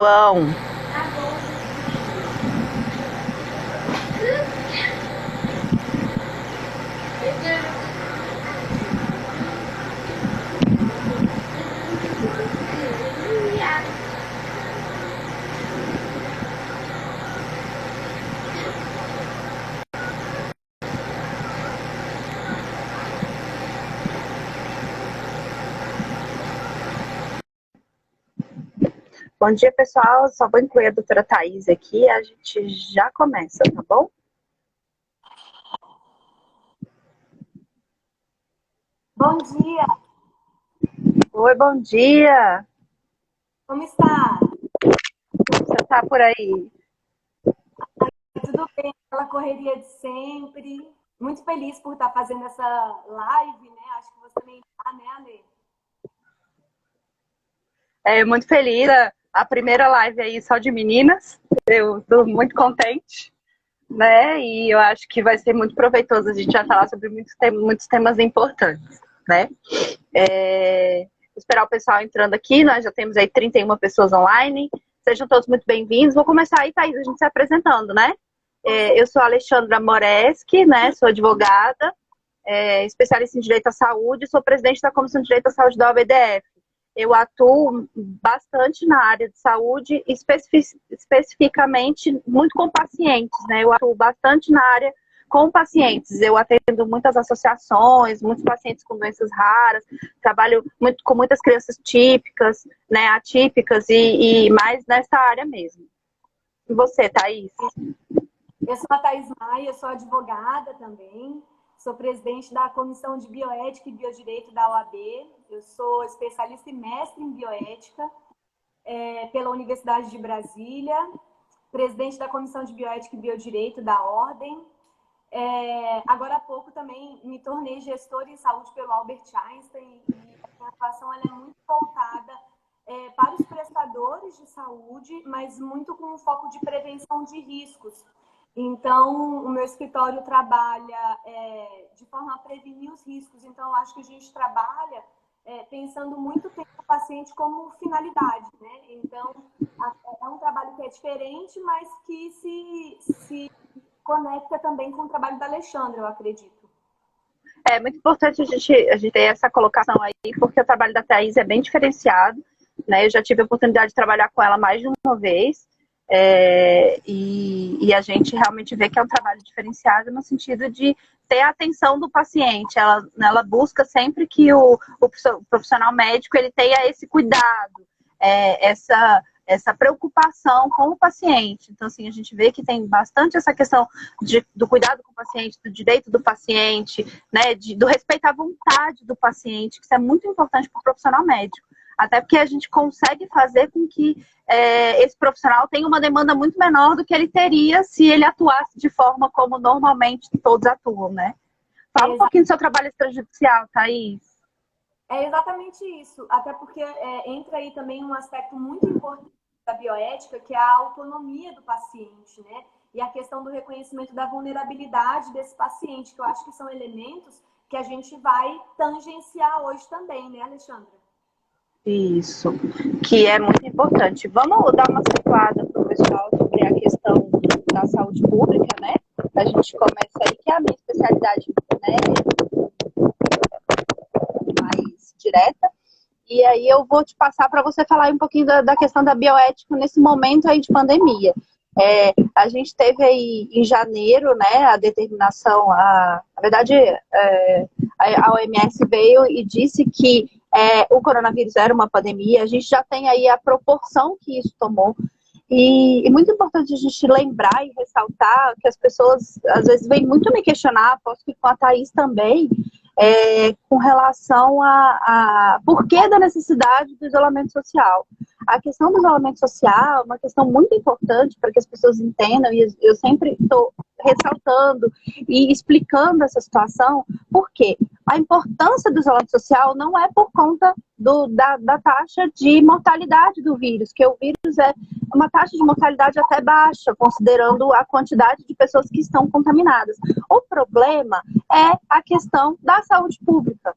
João. Bom dia, pessoal. Só vou incluir a doutora Thaís aqui e a gente já começa, tá bom? Bom dia, Oi, bom dia. como está? Como você tá por aí? Tudo bem? Aquela correria de sempre. Muito feliz por estar fazendo essa live, né? Acho que você também está, né, Ale? Muito feliz. A primeira live aí só de meninas. Eu estou muito contente, né? E eu acho que vai ser muito proveitoso. A gente vai falar sobre muitos temas importantes, né? Esperar o pessoal entrando aqui. Nós já temos aí 31 pessoas online. Sejam todos muito bem-vindos. Vou começar aí, Thaís, a gente se apresentando, né? Eu sou a Alexandra Moreski, né? Sou advogada, especialista em Direito à Saúde, sou presidente da Comissão de Direito à Saúde da OABDF. Eu atuo bastante na área de saúde, especificamente muito com pacientes, né? Eu atuo bastante na área com pacientes. Eu atendo muitas associações, muitos pacientes com doenças raras, trabalho muito com muitas crianças típicas, né, atípicas e mais nessa área mesmo. E você, Thaís? Eu sou a Thaís Maia, sou advogada também, sou presidente da Comissão de Bioética e Biodireito da OAB, eu sou especialista e mestre em bioética pela Universidade de Brasília, presidente da Comissão de Bioética e Biodireito da Ordem. Agora há pouco também me tornei gestora em saúde pelo Albert Einstein e a minha atuação ela é muito voltada para os prestadores de saúde, mas muito com um foco de prevenção de riscos. Então, o meu escritório trabalha de forma a prevenir os riscos. Então, acho que a gente trabalha pensando muito tempo o paciente como finalidade, né? Então, é um trabalho que é diferente, mas que se conecta também com o trabalho da Alexandra, eu acredito. É muito importante a gente ter essa colocação aí, porque o trabalho da Thaís é bem diferenciado, né? Eu já tive a oportunidade de trabalhar com ela mais de uma vez, e a gente realmente vê que é um trabalho diferenciado no sentido de ter a atenção do paciente. Ela busca sempre que o profissional médico ele tenha esse cuidado, essa preocupação com o paciente. Então, assim, a gente vê que tem bastante essa questão do cuidado com o paciente, do direito do paciente, né, do respeito à vontade do paciente, que isso é muito importante para o profissional médico. Até porque a gente consegue fazer com que esse profissional tenha uma demanda muito menor do que ele teria se ele atuasse de forma como normalmente todos atuam, né? Fala um pouquinho do seu trabalho extrajudicial, Thaís. É exatamente isso, até porque entra aí também um aspecto muito importante da bioética, que é a autonomia do paciente, né? E a questão do reconhecimento da vulnerabilidade desse paciente, que eu acho que são elementos que a gente vai tangenciar hoje também, né, Alexandra? Isso, que é muito importante. Vamos dar uma situada para o pessoal sobre a questão da saúde pública, né? A gente começa aí, que é a minha especialidade, né, mais direta. E aí eu vou te passar para você falar um pouquinho da questão da bioética nesse momento aí de pandemia. A gente teve aí em janeiro, né, a determinação, na verdade, a OMS veio e disse que o coronavírus era uma pandemia. A gente já tem aí a proporção que isso tomou. E é muito importante a gente lembrar e ressaltar que as pessoas, às vezes, vêm muito me questionar, posso que com a Thaís também, com relação a porquê da necessidade do isolamento social. A questão do isolamento social é uma questão muito importante para que as pessoas entendam, e eu sempre estou ressaltando e explicando essa situação, porque a importância do isolamento social não é por conta da taxa de mortalidade do vírus, que o vírus é uma taxa de mortalidade até baixa, considerando a quantidade de pessoas que estão contaminadas. O problema é a questão da saúde pública.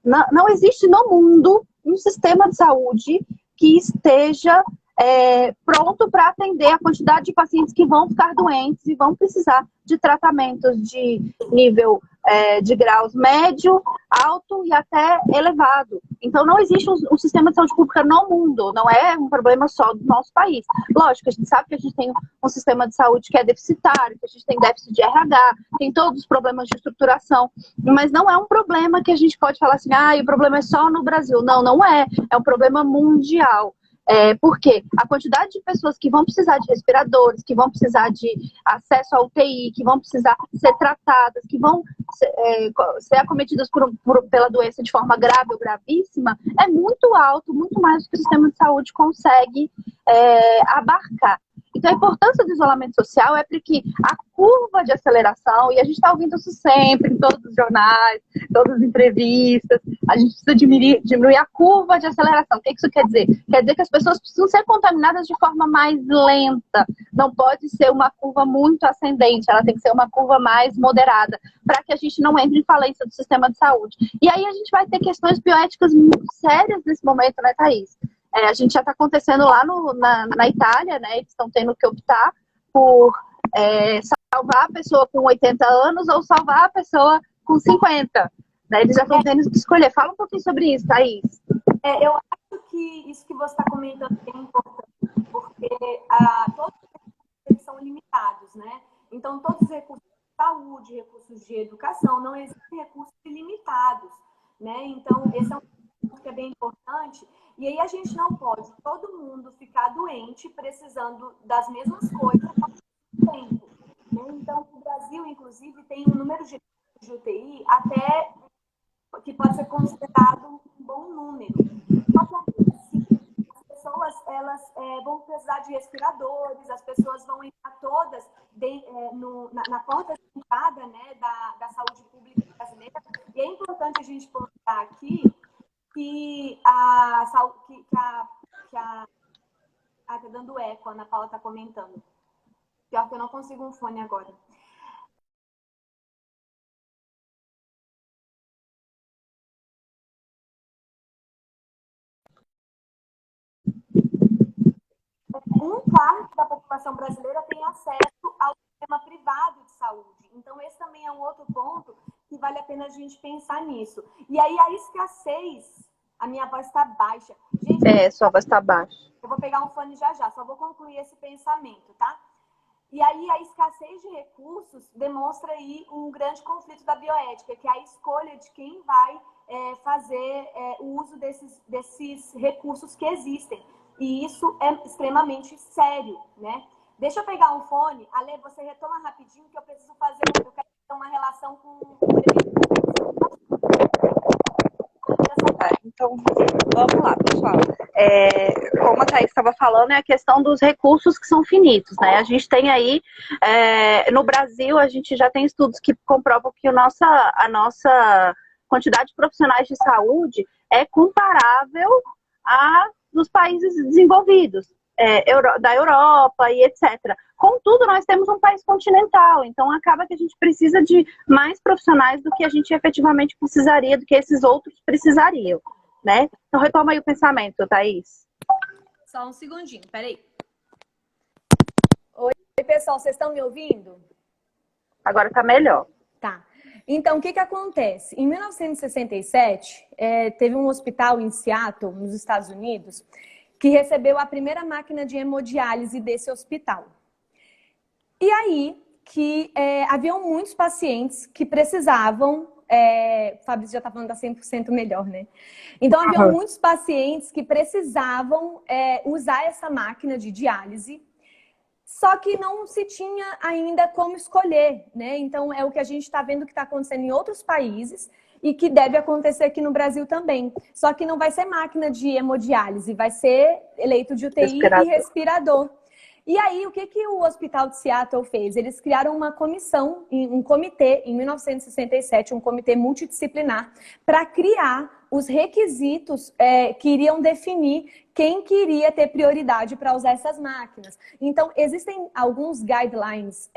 Não existe no mundo um sistema de saúde que esteja pronto para atender a quantidade de pacientes que vão ficar doentes e vão precisar de tratamentos de nível de graus médio, alto e até elevado. Então, não existe um sistema de saúde pública no mundo, não é um problema só do nosso país. Lógico, a gente sabe que a gente tem um sistema de saúde que é deficitário, que a gente tem déficit de RH, tem todos os problemas de estruturação, mas não é um problema que a gente pode falar assim, o problema é só no Brasil. Não, não é. É um problema mundial. Porque a quantidade de pessoas que vão precisar de respiradores, que vão precisar de acesso à UTI, que vão precisar ser tratadas, que vão ser acometidas pela doença de forma grave ou gravíssima, é muito alto, muito mais do que o sistema de saúde consegue abarcar. Então, a importância do isolamento social é porque a curva de aceleração, e a gente está ouvindo isso sempre em todos os jornais, todas as entrevistas, a gente precisa diminuir a curva de aceleração. O que isso quer dizer? Quer dizer que as pessoas precisam ser contaminadas de forma mais lenta. Não pode ser uma curva muito ascendente, ela tem que ser uma curva mais moderada, para que a gente não entre em falência do sistema de saúde. E aí a gente vai ter questões bioéticas muito sérias nesse momento, né, Thaís? A gente já está acontecendo lá na Itália, né? Eles estão tendo que optar por salvar a pessoa com 80 anos ou salvar a pessoa com 50. Né? Eles já estão tendo que escolher. Fala um pouquinho sobre isso, Thaís. Eu acho que isso que você está comentando é importante, porque todos os recursos são limitados, né? Então, todos os recursos de saúde, recursos de educação, não existem recursos ilimitados, né? Então, esse é um ponto que é bem importante. E aí a gente não pode, todo mundo, ficar doente precisando das mesmas coisas ao mesmo tempo. Né? Então, o Brasil, inclusive, tem um número de UTI até que pode ser considerado um bom número. Só que, assim, as pessoas elas, vão precisar de respiradores, as pessoas vão entrar todas na porta de entrada, né, da saúde pública brasileira. E é importante a gente colocar aqui que tá dando eco, a Ana Paula tá comentando. Pior que eu não consigo um fone agora. Um quarto da população brasileira tem acesso ao sistema privado de saúde. Então, esse também é um outro ponto que vale a pena a gente pensar nisso. E aí, a escassez... A minha voz está baixa. Gente, sua voz está baixa. Eu vou pegar um fone já, só vou concluir esse pensamento, tá? E aí, a escassez de recursos demonstra aí um grande conflito da bioética, que é a escolha de quem vai fazer o uso desses recursos que existem. E isso é extremamente sério, né? Deixa eu pegar um fone. Ale, você retoma rapidinho que eu preciso eu quero fazer uma relação com o Então, vamos lá, pessoal. Como a Thaís estava falando, é a questão dos recursos que são finitos, né? A gente tem aí, no Brasil, a gente já tem estudos que comprovam que a nossa quantidade de profissionais de saúde é comparável à dos países desenvolvidos, da Europa e etc. Contudo, nós temos um país continental, então acaba que a gente precisa de mais profissionais do que a gente efetivamente precisaria, do que esses outros precisariam, né? Então retoma aí o pensamento, Thaís. Só um segundinho, peraí. Oi, pessoal, vocês estão me ouvindo? Agora tá melhor. Tá. Então, o que acontece? Em 1967, teve um hospital em Seattle, nos Estados Unidos, que recebeu a primeira máquina de hemodiálise desse hospital. E aí, haviam muitos pacientes que precisavam... Fabrício já está falando da 100% melhor, né? Então, haviam muitos pacientes que precisavam usar essa máquina de diálise, só que não se tinha ainda como escolher, né? Então, é o que a gente está vendo que está acontecendo em outros países e que deve acontecer aqui no Brasil também. Só que não vai ser máquina de hemodiálise, vai ser leito de UTI e respirador. E aí, o que o Hospital de Seattle fez? Eles criaram uma comissão, um comitê, em 1967, um comitê multidisciplinar, para criar os requisitos que iriam definir quem queria ter prioridade para usar essas máquinas. Então, existem alguns guidelines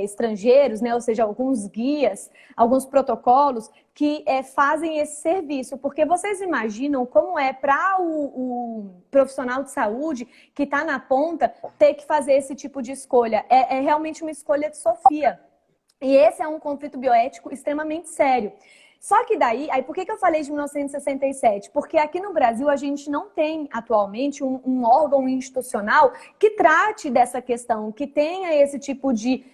estrangeiros, né? Ou seja, alguns guias, alguns protocolos que fazem esse serviço. Porque vocês imaginam como é para o profissional de saúde que está na ponta ter que fazer esse tipo de escolha. É realmente uma escolha de Sofia. E esse é um conflito bioético extremamente sério. Só que daí, por que eu falei de 1967? Porque aqui no Brasil a gente não tem atualmente um órgão institucional que trate dessa questão, que tenha esse tipo de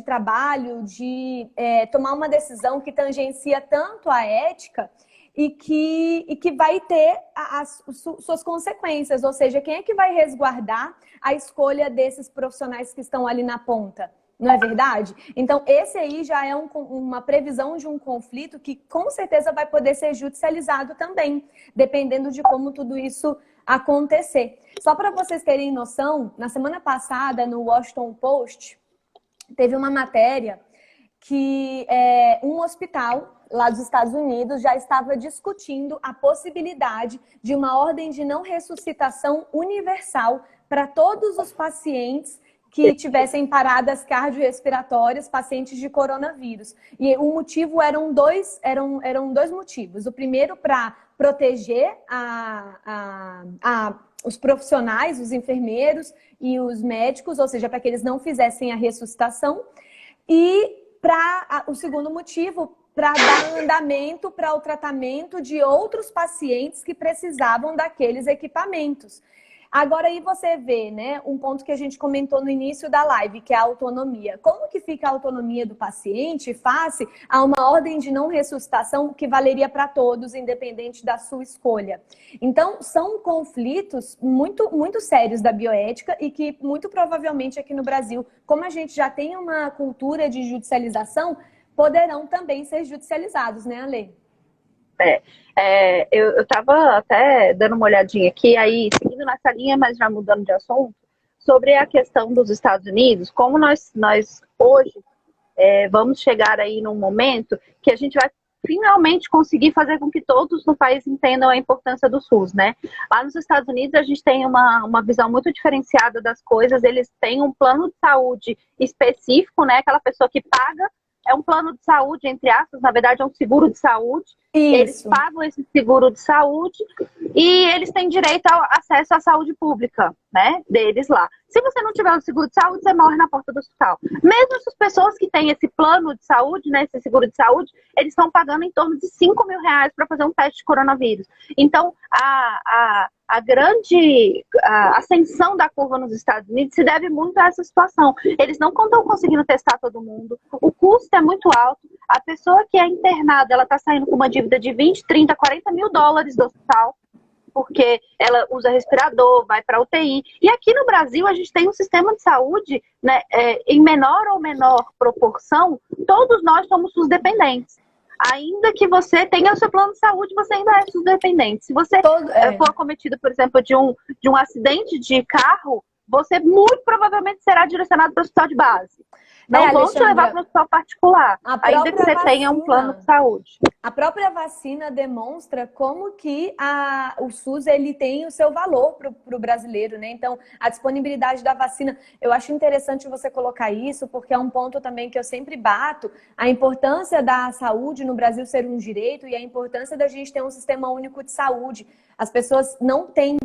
trabalho, de tomar uma decisão que tangencia tanto a ética e que vai ter as suas consequências. Ou seja, quem é que vai resguardar a escolha desses profissionais que estão ali na ponta? Não é verdade? Então, esse aí já é uma previsão de um conflito que com certeza vai poder ser judicializado também, dependendo de como tudo isso acontecer. Só para vocês terem noção, na semana passada, no Washington Post, teve uma matéria que um hospital lá dos Estados Unidos já estava discutindo a possibilidade de uma ordem de não ressuscitação universal para todos os pacientes que tivessem paradas cardiorrespiratórias, pacientes de coronavírus. E o motivo eram dois motivos. O primeiro, para proteger os profissionais, os enfermeiros e os médicos, ou seja, para que eles não fizessem a ressuscitação. E o segundo motivo, para dar andamento para o tratamento de outros pacientes que precisavam daqueles equipamentos. Agora aí você vê, né, um ponto que a gente comentou no início da live, que é a autonomia. Como que fica a autonomia do paciente face a uma ordem de não ressuscitação que valeria para todos, independente da sua escolha? Então, são conflitos muito, muito sérios da bioética e que, muito provavelmente, aqui no Brasil, como a gente já tem uma cultura de judicialização, poderão também ser judicializados, né, Ale? Eu estava até dando uma olhadinha aqui, aí seguindo nessa linha, mas já mudando de assunto, sobre a questão dos Estados Unidos, como nós hoje vamos chegar aí num momento que a gente vai finalmente conseguir fazer com que todos no país entendam a importância do SUS, né? Lá nos Estados Unidos a gente tem uma visão muito diferenciada das coisas, eles têm um plano de saúde específico, né? Aquela pessoa que paga, é um plano de saúde, entre aspas, na verdade é um seguro de saúde. Isso. Eles pagam esse seguro de saúde e eles têm direito ao acesso à saúde pública, né, deles lá. Se você não tiver o seguro de saúde, você morre na porta do hospital. Mesmo essas pessoas que têm esse plano de saúde, né, esse seguro de saúde, eles estão pagando em torno de R$ 5.000 para fazer um teste de coronavírus. Então, a grande ascensão da curva nos Estados Unidos se deve muito a essa situação. Eles não estão conseguindo testar todo mundo, o custo é muito alto, a pessoa que é internada, ela está saindo com uma dívida de 20, 30, 40 mil dólares do hospital, porque ela usa respirador, vai para UTI. E aqui no Brasil a gente tem um sistema de saúde, né, em menor ou menor proporção, todos nós somos SUS dependentes. Ainda que você tenha o seu plano de saúde, você ainda é SUS dependente. Se você for acometido, por exemplo, de um acidente de carro, você muito provavelmente será direcionado para o hospital de base. Não vão te levar para o hospital particular, ainda que você tenha um plano de saúde. A própria vacina demonstra como que o SUS ele tem o seu valor para o brasileiro, né? Então, a disponibilidade da vacina, eu acho interessante você colocar isso, porque é um ponto também que eu sempre bato, a importância da saúde no Brasil ser um direito e a importância da gente ter um sistema único de saúde. As pessoas não têm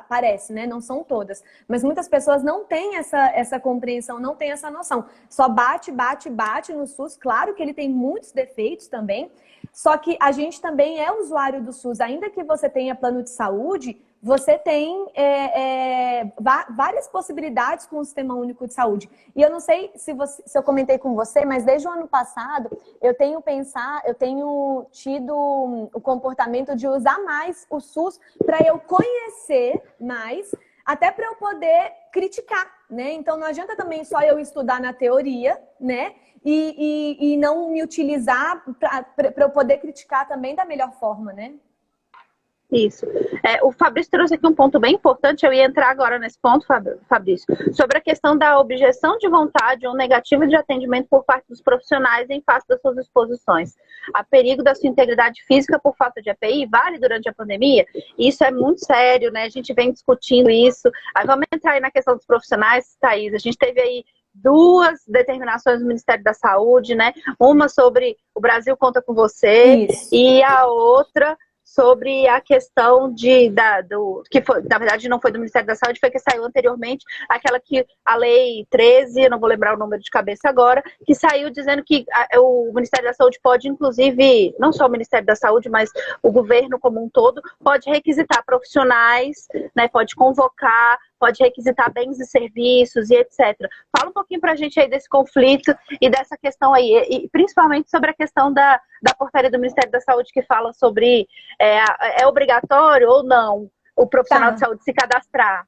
parece, né? Não são todas, mas muitas pessoas não têm essa compreensão, não têm essa noção. Só bate no SUS, claro que ele tem muitos defeitos também, só que a gente também é usuário do SUS, ainda que você tenha plano de saúde, você tem várias possibilidades com o Sistema Único de Saúde. E eu não sei se eu comentei com você, mas desde o ano passado eu tenho tido o comportamento de usar mais o SUS para eu conhecer mais, até para eu poder criticar, né? Então não adianta também só eu estudar na teoria, né? E não me utilizar para eu poder criticar também da melhor forma, né? Isso. O Fabrício trouxe aqui um ponto bem importante, eu ia entrar agora nesse ponto, Fabrício, sobre a questão da objeção de vontade ou negativa de atendimento por parte dos profissionais em face das suas exposições. A perigo da sua integridade física por falta de EPI, vale durante a pandemia? Isso é muito sério, né? A gente vem discutindo isso. Aí vamos entrar aí na questão dos profissionais, Thaís. A gente teve aí duas determinações do Ministério da Saúde, né? Uma sobre o Brasil conta com você, Isso. E a outra sobre a questão que foi, na verdade não foi do Ministério da Saúde, foi que saiu anteriormente, aquela que a Lei 13, não vou lembrar o número de cabeça agora, que saiu dizendo que o Ministério da Saúde pode, inclusive, não só o Ministério da Saúde, mas o governo como um todo, pode requisitar profissionais, né, pode convocar, pode requisitar bens e serviços e etc. Fala um pouquinho pra gente aí desse conflito e dessa questão aí, e principalmente sobre a questão da portaria do Ministério da Saúde que fala sobre é obrigatório ou não o profissional de saúde se cadastrar.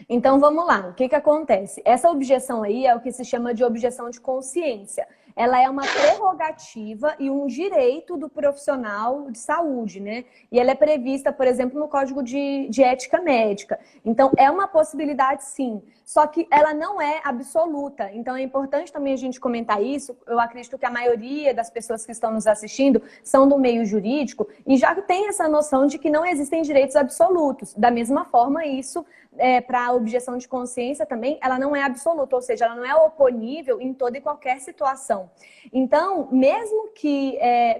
Então vamos lá, o que acontece? Essa objeção aí é o que se chama de objeção de consciência. Ela é uma prerrogativa e um direito do profissional de saúde, né? E ela é prevista, por exemplo, no Código de Ética Médica. Então, é uma possibilidade, sim. Só que ela não é absoluta. Então, é importante também a gente comentar isso. Eu acredito que a maioria das pessoas que estão nos assistindo são do meio jurídico e já tem essa noção de que não existem direitos absolutos. Da mesma forma, isso para a objeção de consciência também, ela não é absoluta, ou seja, ela não é oponível em toda e qualquer situação. Então, mesmo que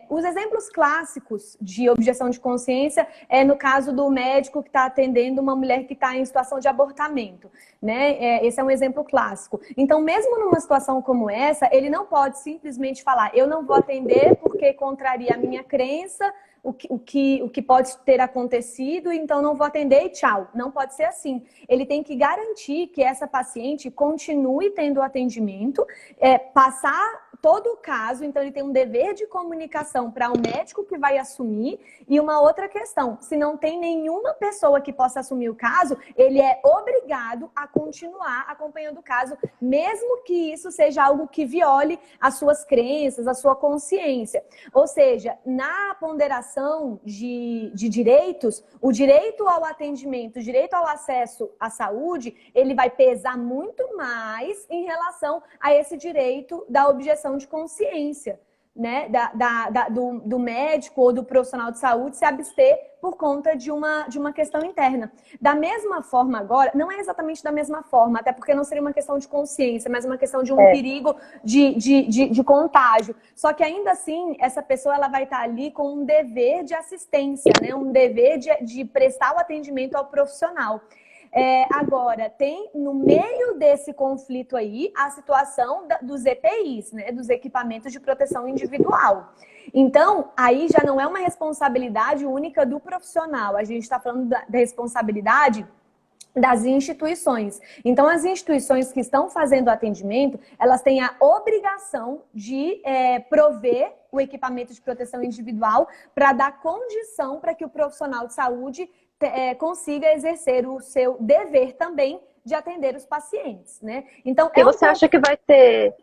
os exemplos clássicos de objeção de consciência é no caso do médico que está atendendo uma mulher que está em situação de abortamento, né? Esse é um exemplo clássico. Então, mesmo numa situação como essa, ele não pode simplesmente falar, eu não vou atender porque contraria a minha crença, o que pode ter acontecido, então não vou atender e tchau. Não pode ser assim. Ele tem que garantir que essa paciente continue tendo atendimento, passar todo o caso, então ele tem um dever de comunicação para o médico que vai assumir. E uma outra questão, se não tem nenhuma pessoa que possa assumir o caso, ele é obrigado a continuar acompanhando o caso, mesmo que isso seja algo que viole as suas crenças, a sua consciência. Ou seja, na ponderação de direitos, o direito ao atendimento, o direito ao acesso à saúde, ele vai pesar muito mais em relação a esse direito da objeção de consciência, né? Do médico ou do profissional de saúde se abster por conta de uma questão interna. Da mesma forma agora, não é exatamente da mesma forma, até porque não seria uma questão de consciência, mas uma questão de um perigo de contágio. Só que ainda assim, essa pessoa ela vai estar ali com um dever de assistência, né? Um dever de prestar o atendimento ao profissional. Agora, tem no meio desse conflito aí a situação dos EPIs, né, dos equipamentos de proteção individual. Então, aí já não é uma responsabilidade única do profissional, a gente está falando da responsabilidade das instituições. Então, as instituições que estão fazendo o atendimento, elas têm a obrigação de prover o equipamento de proteção individual para dar condição para que o profissional de saúde consiga exercer o seu dever também de atender os pacientes, né? Então, e você acha que vai ter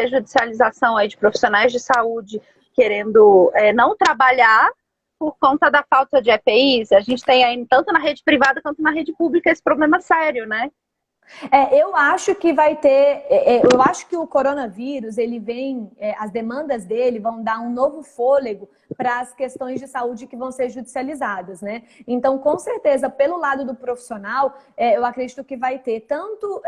judicialização aí de profissionais de saúde querendo não trabalhar por conta da falta de EPIs? A gente tem aí, tanto na rede privada quanto na rede pública, esse problema sério, né? Eu acho que vai ter... eu acho que o coronavírus, ele vem... as demandas dele vão dar um novo fôlego para as questões de saúde que vão ser judicializadas, né? Então, com certeza, pelo lado do profissional, eu acredito que vai ter tanto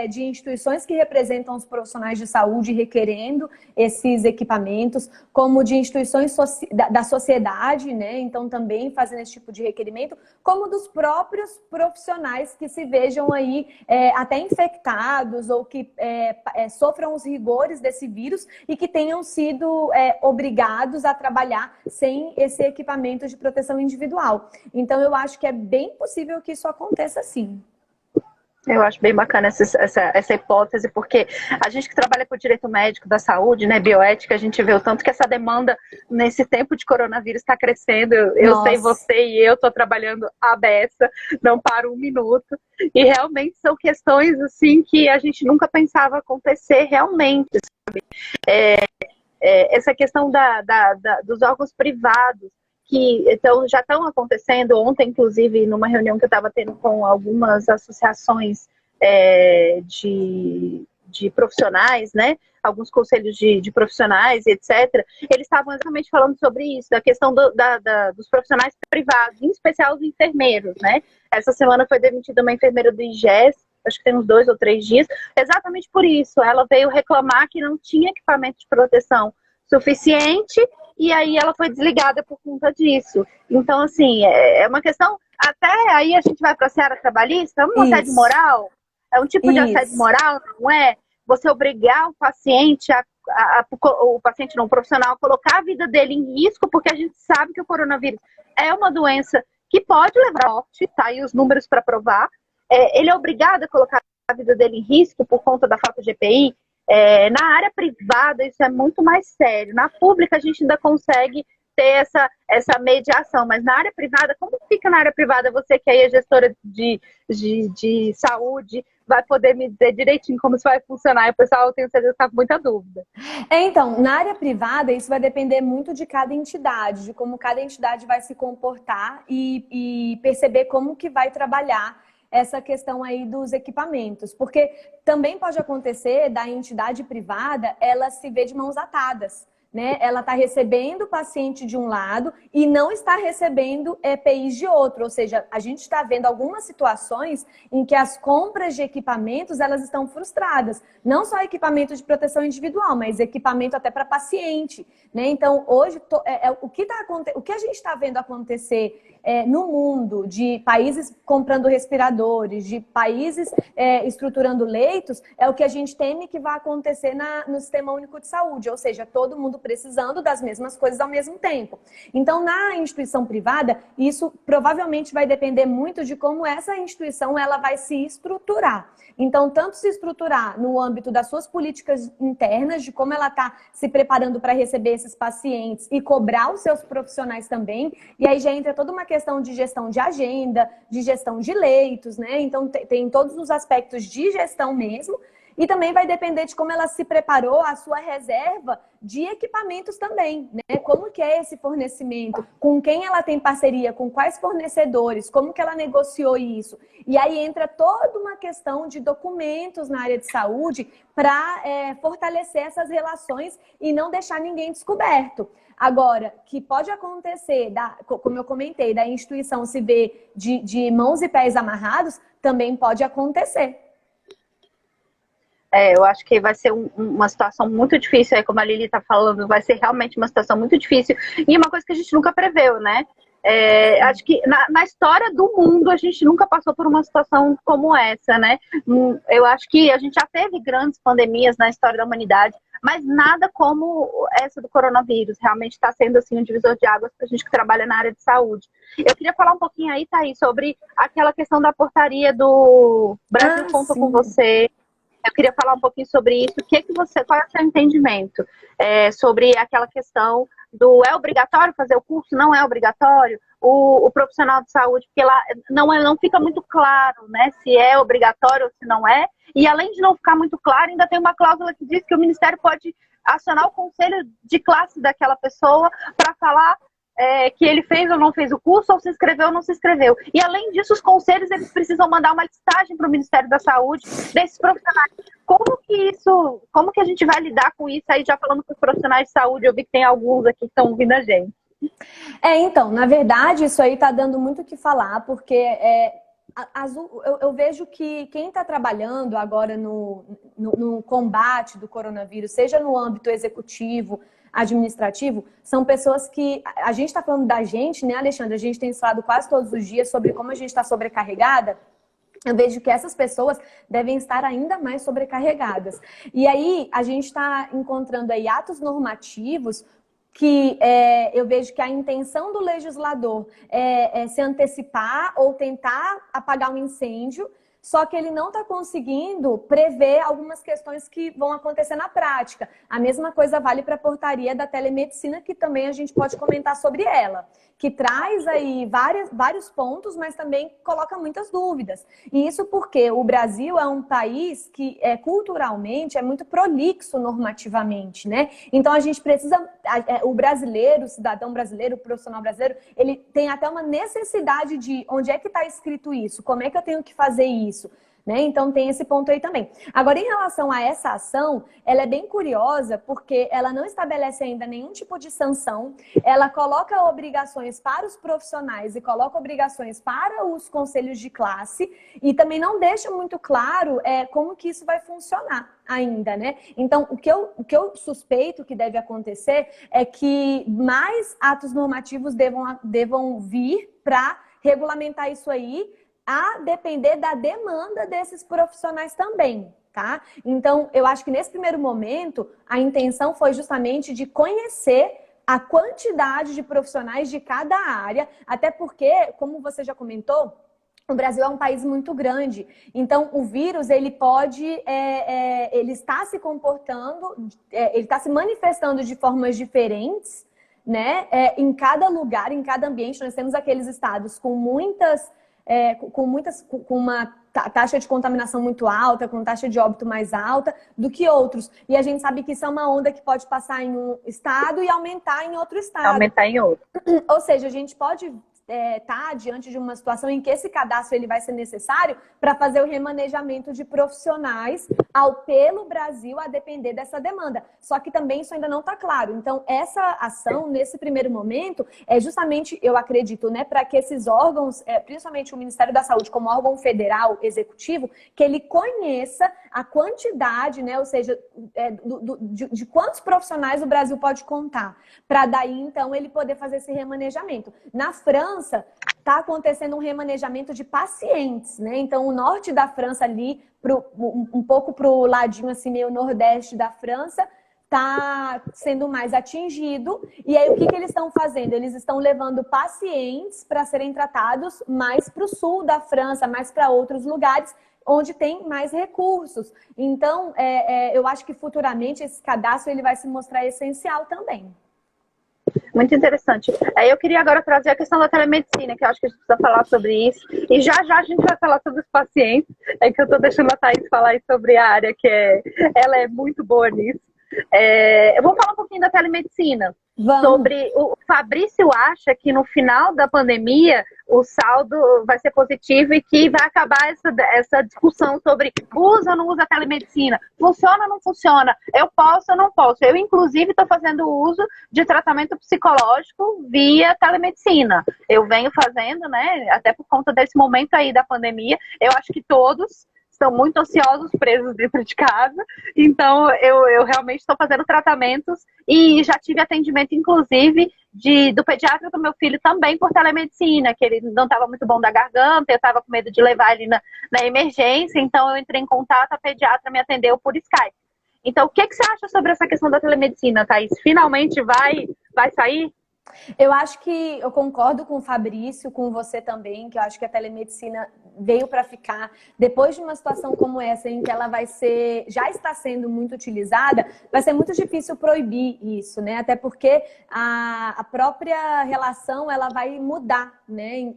de instituições que representam os profissionais de saúde requerendo esses equipamentos, como de instituições da sociedade, né? Então, também fazendo esse tipo de requerimento, como dos próprios profissionais que se vejam aí até infectados ou que sofram os rigores desse vírus e que tenham sido obrigados a trabalhar sem esse equipamento de proteção individual. Então, eu acho que é bem possível que isso aconteça sim. Eu acho bem bacana essa hipótese, porque a gente que trabalha com o direito médico da saúde, né, bioética, a gente vê o tanto que essa demanda nesse tempo de coronavírus está crescendo. Eu sei você e eu estou trabalhando à beça, não paro um minuto. E realmente são questões assim que a gente nunca pensava acontecer realmente, sabe? Essa questão dos órgãos privados que então, já estão acontecendo. Ontem, inclusive, numa reunião que eu estava tendo com algumas associações de profissionais, né? Alguns conselhos de profissionais, etc. Eles estavam exatamente falando sobre isso, da questão dos profissionais privados, em especial os enfermeiros, né? Essa semana foi demitida uma enfermeira do IGES, acho que tem uns 2 ou 3 dias, exatamente por isso. Ela veio reclamar que não tinha equipamento de proteção suficiente e aí ela foi desligada por conta disso. Então, assim, é uma questão, até aí a gente vai para a seara trabalhista, é um assédio moral, é um tipo de assédio moral, não é? Você obrigar o paciente o paciente não, o profissional, a colocar a vida dele em risco, porque a gente sabe que o coronavírus é uma doença que pode levar à morte, tá aí os números para provar. Ele é obrigado a colocar a vida dele em risco por conta da falta de EPI. Na área privada isso é muito mais sério. Na pública a gente ainda consegue ter essa mediação, mas na área privada, como fica na área privada? Você que aí é gestora de saúde, vai poder me dizer direitinho como isso vai funcionar. E o pessoal, eu tenho certeza que está com muita dúvida. Então, na área privada, isso vai depender muito de cada entidade, de como cada entidade vai se comportar e perceber como que vai trabalhar essa questão aí dos equipamentos. Porque também pode acontecer da entidade privada, ela se vê de mãos atadas, né? Ela está recebendo o paciente de um lado e não está recebendo EPIs de outro. Ou seja, a gente está vendo algumas situações em que as compras de equipamentos, elas estão frustradas. Não só equipamento de proteção individual, mas equipamento até para paciente, né? Então, hoje, o que a gente está vendo acontecer no mundo, de países comprando respiradores, de países estruturando leitos, é o que a gente teme que vai acontecer no Sistema Único de Saúde. Ou seja, todo mundo precisando das mesmas coisas ao mesmo tempo. Então, na instituição privada, isso provavelmente vai depender muito de como essa instituição ela vai se estruturar. Então, tanto se estruturar no âmbito das suas políticas internas, de como ela está se preparando para receber esses pacientes e cobrar os seus profissionais também, e aí já entra toda uma questão de gestão de agenda, de gestão de leitos, né? Então, tem todos os aspectos de gestão mesmo. E também vai depender de como ela se preparou, a sua reserva de equipamentos também, né? Como que é esse fornecimento, com quem ela tem parceria, com quais fornecedores, como que ela negociou isso. E aí entra toda uma questão de documentos na área de saúde para fortalecer essas relações e não deixar ninguém descoberto. Agora, que pode acontecer, como eu comentei, da instituição se ver de mãos e pés amarrados, também pode acontecer. Eu acho que vai ser uma situação muito difícil, como a Lili está falando, vai ser realmente uma situação muito difícil. E uma coisa que a gente nunca preveu, né? Acho que na história do mundo a gente nunca passou por uma situação como essa, né? Eu acho que a gente já teve grandes pandemias na história da humanidade, mas nada como essa do coronavírus. Realmente está sendo assim um divisor de águas para a gente que trabalha na área de saúde. Eu queria falar um pouquinho aí, Thaís, sobre aquela questão da portaria do Brasil Conta com Você. Eu queria falar um pouquinho sobre isso. Qual é o seu entendimento sobre aquela questão do é obrigatório fazer o curso, não é obrigatório? O profissional de saúde, porque lá não fica muito claro, né, se é obrigatório ou se não é. E além de não ficar muito claro, ainda tem uma cláusula que diz que o Ministério pode acionar o conselho de classe daquela pessoa para falar que ele fez ou não fez o curso, ou se inscreveu ou não se inscreveu. E além disso, os conselhos eles precisam mandar uma listagem para o Ministério da Saúde desses profissionais. Como que a gente vai lidar com isso aí, já falando com os profissionais de saúde? Eu vi que tem alguns aqui que estão ouvindo a gente. Então, na verdade, isso aí está dando muito o que falar, porque eu vejo que quem está trabalhando agora no combate do coronavírus, seja no âmbito executivo, administrativo, são pessoas que... A gente está falando da gente, né, Alexandre? A gente tem falado quase todos os dias sobre como a gente está sobrecarregada. Eu vejo que essas pessoas devem estar ainda mais sobrecarregadas. E aí, a gente está encontrando aí atos normativos que eu vejo que a intenção do legislador é se antecipar ou tentar apagar um incêndio, só que ele não está conseguindo prever algumas questões que vão acontecer na prática. A mesma coisa vale para a portaria da telemedicina, que também a gente pode comentar sobre ela, que traz aí vários pontos, mas também coloca muitas dúvidas. E isso porque o Brasil é um país que culturalmente é muito prolixo normativamente, né? Então a gente precisa, o brasileiro, o cidadão brasileiro, o profissional brasileiro, ele tem até uma necessidade de onde é que está escrito isso, como é que eu tenho que fazer isso, né? Então tem esse ponto aí também. Agora, em relação a essa ação, ela é bem curiosa porque ela não estabelece ainda nenhum tipo de sanção, ela coloca obrigações para os profissionais e coloca obrigações para os conselhos de classe e também não deixa muito claro como que isso vai funcionar ainda, né? Então, o que eu suspeito que deve acontecer é que mais atos normativos devam vir para regulamentar isso aí, a depender da demanda desses profissionais também, tá? Então, eu acho que nesse primeiro momento, a intenção foi justamente de conhecer a quantidade de profissionais de cada área, até porque, como você já comentou, o Brasil é um país muito grande, então o vírus ele pode, ele está se comportando, ele está se manifestando de formas diferentes, né? Em cada lugar, em cada ambiente, nós temos aqueles estados com uma taxa de contaminação muito alta, com taxa de óbito mais alta do que outros. E a gente sabe que isso é uma onda que pode passar em um estado e aumentar em outro estado. Aumentar em outro. Ou seja, a gente pode tá diante de uma situação em que esse cadastro ele vai ser necessário para fazer o remanejamento de profissionais pelo Brasil a depender dessa demanda. Só que também isso ainda não está claro. Então, essa ação, nesse primeiro momento, é justamente, eu acredito, né, para que esses órgãos, principalmente o Ministério da Saúde, como órgão federal executivo, que ele conheça a quantidade, né, ou seja, de quantos profissionais o Brasil pode contar, para daí, então, ele poder fazer esse remanejamento. Na França, está acontecendo um remanejamento de pacientes, né? Então, o norte da França ali, um pouco para o ladinho, assim, meio nordeste da França, está sendo mais atingido. E aí, o que eles estão fazendo? Eles estão levando pacientes para serem tratados mais para o sul da França, mais para outros lugares, onde tem mais recursos. Então, eu acho que futuramente esse cadastro ele vai se mostrar essencial também. Muito interessante. Eu queria agora trazer a questão da telemedicina, que eu acho que a gente precisa falar sobre isso. E já já a gente vai falar sobre os pacientes. É que eu estou deixando a Thaís falar sobre a área, ela é muito boa nisso. Eu vou falar um pouquinho da telemedicina. Vamos. O Fabrício acha que no final da pandemia o saldo vai ser positivo e que vai acabar essa discussão sobre usa ou não usa a telemedicina, funciona ou não funciona, eu posso ou não posso. Eu, inclusive, estou fazendo uso de tratamento psicológico via telemedicina. Eu venho fazendo, né, até por conta desse momento aí da pandemia. Eu acho que todos estão muito ansiosos, presos dentro de casa. Então, eu realmente estou fazendo tratamentos e já tive atendimento, inclusive, do pediatra do meu filho também por telemedicina, que ele não estava muito bom da garganta, eu estava com medo de levar ele na emergência, então eu entrei em contato, a pediatra me atendeu por Skype. Então, o que você acha sobre essa questão da telemedicina, Thaís? Finalmente vai sair? Eu acho que eu concordo com o Fabrício, com você também, que eu acho que a telemedicina veio para ficar. Depois de uma situação como essa, em que ela já está sendo muito utilizada, vai ser muito difícil proibir isso, né? Até porque a própria relação ela vai mudar, né?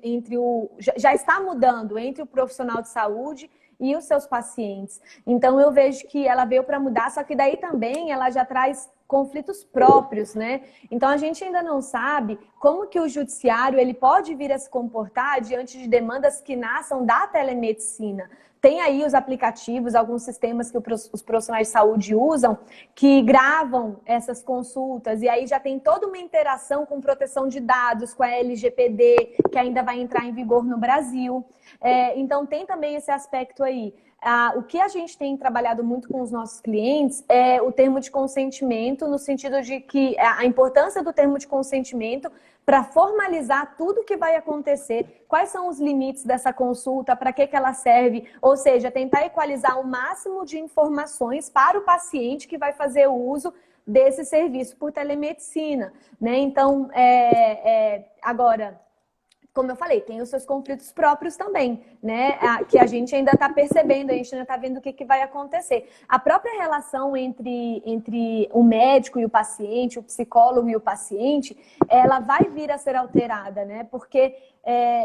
Já está mudando entre o profissional de saúde e os seus pacientes. Então eu vejo que ela veio para mudar, só que daí também ela já traz conflitos próprios, né? Então a gente ainda não sabe como que o judiciário ele pode vir a se comportar diante de demandas que nasçam da telemedicina. Tem aí os aplicativos, alguns sistemas que os profissionais de saúde usam que gravam essas consultas e aí já tem toda uma interação com proteção de dados, com a LGPD, que ainda vai entrar em vigor no Brasil. Então tem também esse aspecto aí. O que a gente tem trabalhado muito com os nossos clientes é o termo de consentimento, no sentido de que a importância do termo de consentimento para formalizar tudo o que vai acontecer, quais são os limites dessa consulta, para que ela serve, ou seja, tentar equalizar o máximo de informações para o paciente que vai fazer o uso desse serviço por telemedicina, né? Então, agora, como eu falei, tem os seus conflitos próprios também, né? Que a gente ainda está percebendo, a gente ainda está vendo o que vai acontecer. A própria relação entre o médico e o paciente, o psicólogo e o paciente, ela vai vir a ser alterada, né? Porque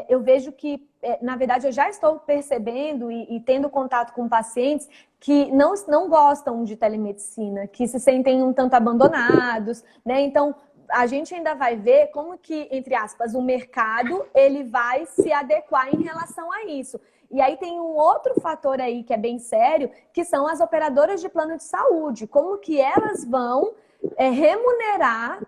eu vejo que, na verdade, eu já estou percebendo e tendo contato com pacientes que não gostam de telemedicina, que se sentem um tanto abandonados, né? Então, a gente ainda vai ver como que, entre aspas, o mercado ele vai se adequar em relação a isso. E aí tem um outro fator aí que é bem sério, que são as operadoras de plano de saúde. Como que elas vão remunerar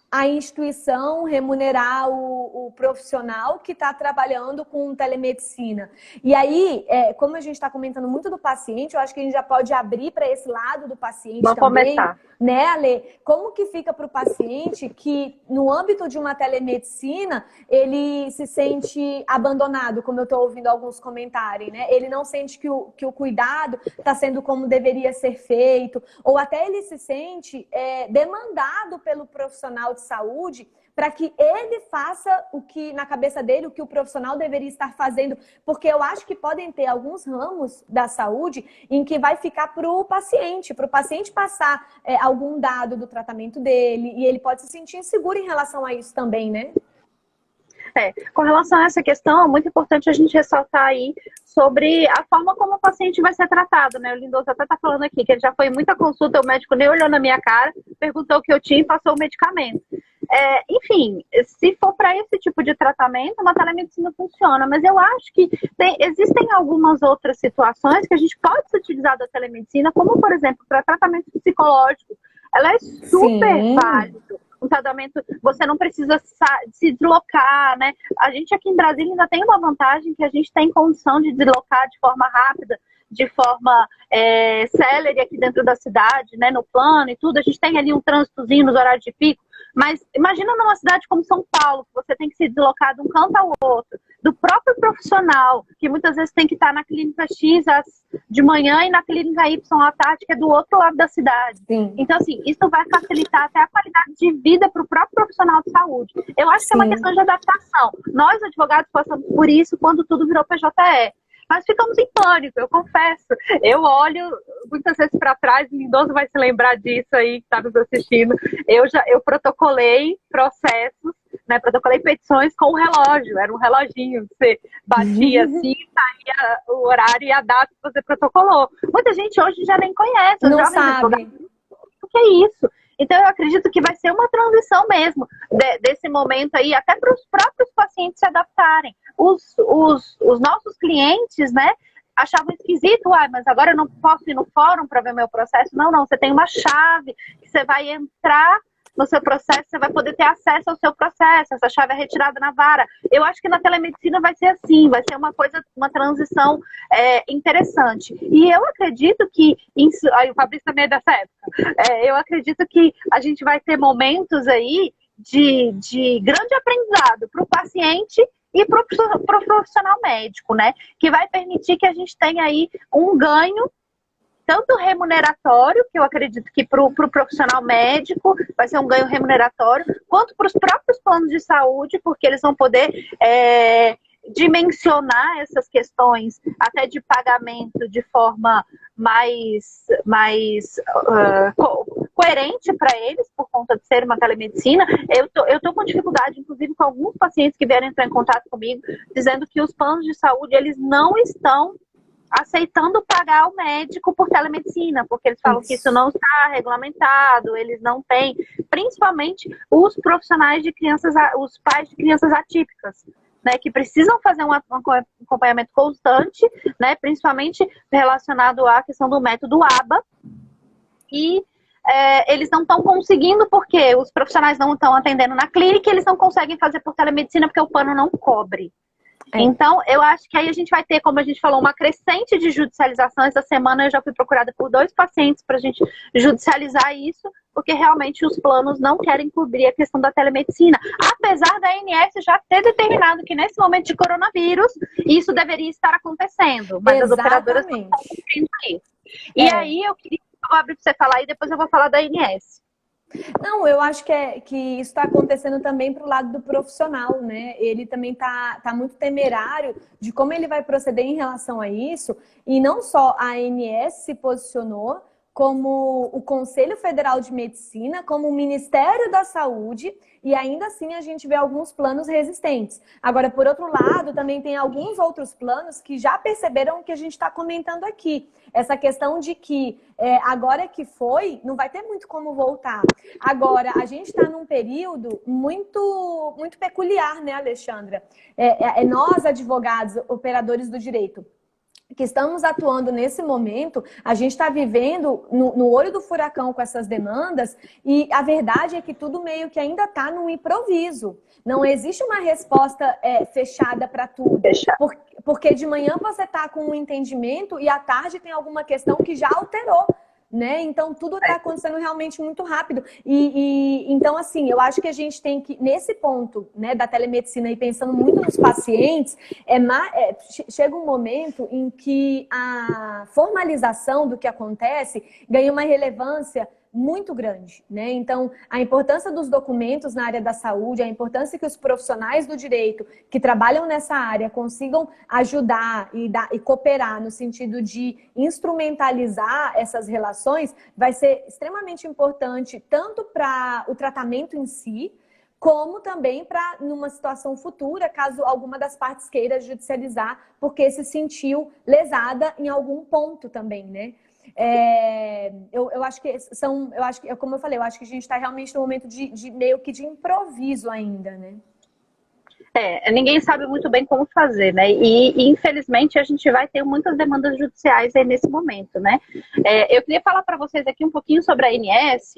a instituição, remunerar o profissional que está trabalhando com telemedicina. E aí, como a gente está comentando muito do paciente, eu acho que a gente já pode abrir para esse lado do paciente Vamos também. começar. Né, Ale? Como que fica para o paciente que, no âmbito de uma telemedicina, ele se sente abandonado, como eu estou ouvindo alguns comentarem, né? Ele não sente que o cuidado está sendo como deveria ser feito, ou até ele se sente demandado pelo profissional de saúde para que ele faça o que, na cabeça dele, o que o profissional deveria estar fazendo. Porque eu acho que podem ter alguns ramos da saúde em que vai ficar para o paciente passar algum dado do tratamento dele, e ele pode se sentir inseguro em relação a isso também, né? Com relação a essa questão, é muito importante a gente ressaltar aí sobre a forma como o paciente vai ser tratado, né? O Lindoso até está falando aqui que ele já foi em muita consulta, o médico nem olhou na minha cara, perguntou o que eu tinha e passou o medicamento. Enfim, se for para esse tipo de tratamento, uma telemedicina funciona, mas eu acho que existem algumas outras situações que a gente pode se utilizar da telemedicina, como, por exemplo, para tratamento psicológico. Ela é super válida. Um tratamento, você não precisa se deslocar, né? A gente aqui em Brasília ainda tem uma vantagem que a gente tem condição de deslocar de forma rápida, de forma célere aqui dentro da cidade, né? No plano e tudo. A gente tem ali um trânsitozinho nos horários de pico. Mas imagina numa cidade como São Paulo, que você tem que se deslocar de um canto ao outro, do próprio profissional, que muitas vezes tem que estar na clínica X de manhã e na clínica Y à tarde, que é do outro lado da cidade. Sim. Então, assim, isso vai facilitar até a qualidade de vida para o próprio profissional de saúde. Eu acho que é uma questão de adaptação. Nós, advogados, passamos por isso quando tudo virou PJE. Nós ficamos em pânico, eu confesso. Eu olho muitas vezes para trás, o Lindoso vai se lembrar disso aí, que está nos assistindo. Eu protocolei processos, né? Protocolei petições com o relógio. Era um reloginho, você batia assim, saía o horário e a data que você protocolou. Muita gente hoje já nem conhece. Não sabe. O que é isso? Então, eu acredito que vai ser uma transição mesmo desse momento aí, até para os próprios pacientes se adaptarem. Os nossos clientes, né, achavam esquisito, mas agora eu não posso ir no fórum para ver meu processo. Não, você tem uma chave que você vai entrar no seu processo, você vai poder ter acesso ao seu processo, essa chave é retirada na vara. Eu acho que na telemedicina vai ser assim, vai ser uma transição interessante. E eu acredito que, aí o Fabrício também é dessa época, eu acredito que a gente vai ter momentos aí de grande aprendizado para o paciente e para o profissional médico, né? Que vai permitir que a gente tenha aí um ganho tanto remuneratório, que eu acredito que para o profissional médico vai ser um ganho remuneratório, quanto para os próprios planos de saúde, porque eles vão poder dimensionar essas questões até de pagamento de forma mais coerente para eles, por conta de ser uma telemedicina. Eu tô com dificuldade, inclusive, com alguns pacientes que vieram entrar em contato comigo, dizendo que os planos de saúde, eles não estão aceitando pagar o médico por telemedicina, porque eles falam que isso não está regulamentado, eles não têm, principalmente os profissionais de crianças, os pais de crianças atípicas, né, que precisam fazer um acompanhamento constante, né, principalmente relacionado à questão do método ABA, e eles não estão conseguindo porque os profissionais não estão atendendo na clínica e eles não conseguem fazer por telemedicina porque o plano não cobre. Então, eu acho que aí a gente vai ter, como a gente falou, uma crescente de judicialização. Essa semana eu já fui procurada por 2 pacientes para a gente judicializar isso, porque realmente os planos não querem cobrir a questão da telemedicina. Apesar da ANS já ter determinado que nesse momento de coronavírus, isso deveria estar acontecendo. Mas as operadoras não estão cumprindo isso. E aí eu queria abrir para você falar e depois eu vou falar da ANS. Não, eu acho que isso está acontecendo também para o lado do profissional, né? Ele também tá muito temerário de como ele vai proceder em relação a isso. E não só a ANS se posicionou, como o Conselho Federal de Medicina, como o Ministério da Saúde, e ainda assim a gente vê alguns planos resistentes. Agora, por outro lado, também tem alguns outros planos que já perceberam o que a gente está comentando aqui. Essa questão de que agora que foi, não vai ter muito como voltar. Agora, a gente está num período muito, muito peculiar, né, Alexandra? Nós, advogados, operadores do direito, que estamos atuando nesse momento, a gente está vivendo no olho do furacão com essas demandas e a verdade é que tudo meio que ainda está no improviso. Não existe uma resposta fechada para tudo. Porque de manhã você está com um entendimento e à tarde tem alguma questão que já alterou. Né? Então, tudo está acontecendo realmente muito rápido. Então, assim, eu acho que a gente tem que, nesse ponto, né, da telemedicina e pensando muito nos pacientes, chega um momento em que a formalização do que acontece ganha uma relevância muito grande, né? Então, a importância dos documentos na área da saúde, a importância que os profissionais do direito que trabalham nessa área consigam ajudar e cooperar no sentido de instrumentalizar essas relações, vai ser extremamente importante tanto para o tratamento em si, como também para, numa situação futura, caso alguma das partes queira judicializar, porque se sentiu lesada em algum ponto também, né? Eu acho que como eu falei, eu acho que a gente está realmente no momento de meio que de improviso ainda, né? Ninguém sabe muito bem como fazer, né? E infelizmente a gente vai ter muitas demandas judiciais aí nesse momento, né? Eu queria falar para vocês aqui um pouquinho sobre a ANS.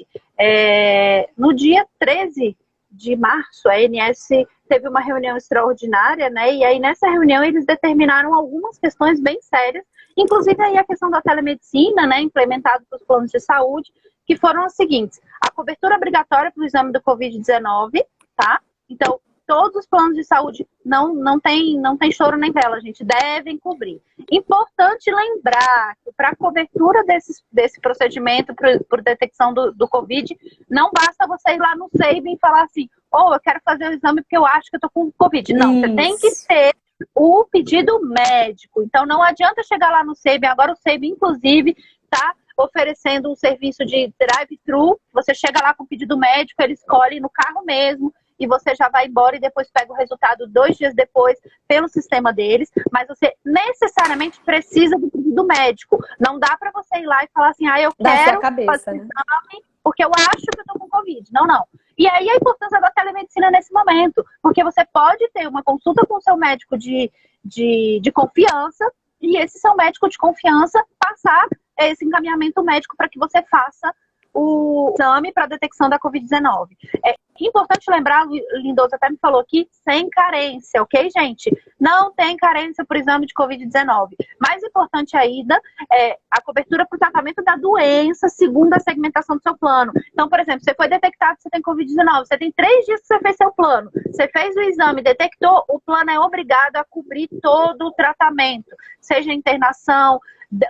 No dia 13 de março, a ANS teve uma reunião extraordinária, né? E aí nessa reunião eles determinaram algumas questões bem sérias, inclusive aí a questão da telemedicina, né, implementada para os planos de saúde, que foram as seguintes: a cobertura obrigatória para o exame do Covid-19, tá? Então, todos os planos de saúde não tem choro nem vela, gente, devem cobrir. Importante lembrar que para a cobertura desse procedimento por detecção do Covid, não basta você ir lá no SEIB e falar assim, eu quero fazer o exame porque eu acho que eu estou com Covid. Não, Isso. Você tem que ter o pedido médico. Então, não adianta chegar lá no SEIB. Agora o SEIB, inclusive, está oferecendo um serviço de drive-thru. Você chega lá com o pedido médico, ele escolhe no carro mesmo, e você já vai embora e depois pega o resultado 2 dias depois pelo sistema deles. Mas você necessariamente precisa do pedido médico. Não dá para você ir lá e falar assim, eu quero fazer exame porque eu acho que eu estou com Covid. Não. E aí a importância da telemedicina nesse momento, porque você pode ter uma consulta com o seu médico de confiança e esse seu médico de confiança passar esse encaminhamento médico para que você faça o exame para detecção da Covid-19. É importante lembrar, Lindoso até me falou aqui, sem carência, ok, gente? Não tem carência por exame de Covid-19. Mais importante ainda é a cobertura para o tratamento da doença segundo a segmentação do seu plano. Então, por exemplo, você foi detectado que você tem Covid-19, você tem 3 dias que você fez seu plano, você fez o exame, detectou, o plano é obrigado a cobrir todo o tratamento, seja internação,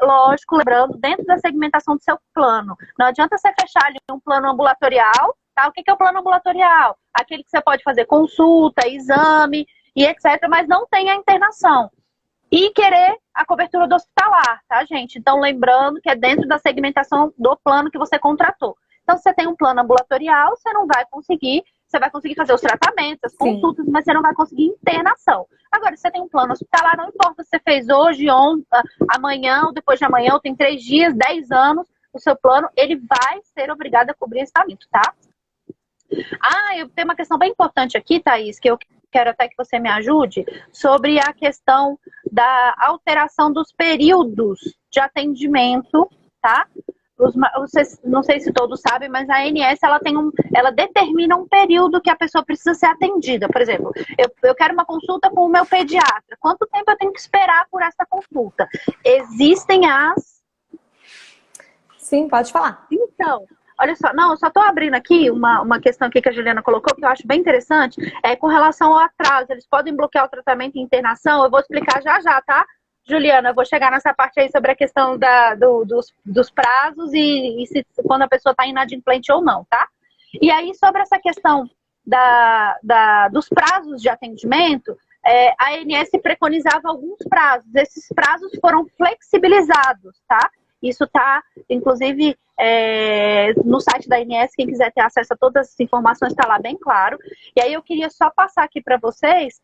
lógico, lembrando, dentro da segmentação do seu plano. Não adianta você fechar ali um plano ambulatorial, tá? O que é o plano ambulatorial? Aquele que você pode fazer consulta, exame e etc., mas não tem a internação. E querer a cobertura do hospitalar, tá, gente? Então, lembrando que é dentro da segmentação do plano que você contratou. Então, se você tem um plano ambulatorial, você vai conseguir fazer os tratamentos, as consultas, Sim. Mas você não vai conseguir internação. Agora, se você tem um plano hospitalar, não importa se você fez hoje, ontem, amanhã, ou depois de amanhã, ou tem 3 dias, 10 anos, o seu plano, ele vai ser obrigado a cobrir esse tratamento, tá? Eu tenho uma questão bem importante aqui, Thaís, que eu quero até que você me ajude, sobre a questão da alteração dos períodos de atendimento, tá? Não sei se todos sabem, mas a ANS ela determina um período que a pessoa precisa ser atendida. Por exemplo, eu quero uma consulta com o meu pediatra. Quanto tempo eu tenho que esperar por essa consulta? Existem as... Sim, pode falar. Então, olha só, eu só estou abrindo aqui uma questão aqui que a Juliana colocou, que eu acho bem interessante, com relação ao atraso. Eles podem bloquear o tratamento e internação, eu vou explicar já, tá? Juliana, eu vou chegar nessa parte aí sobre a questão dos prazos e quando a pessoa está inadimplente ou não, tá? E aí, sobre essa questão dos prazos de atendimento, a ANS preconizava alguns prazos. Esses prazos foram flexibilizados, tá? Isso está, inclusive, no site da ANS, quem quiser ter acesso a todas as informações está lá bem claro. E aí eu queria só passar aqui para vocês,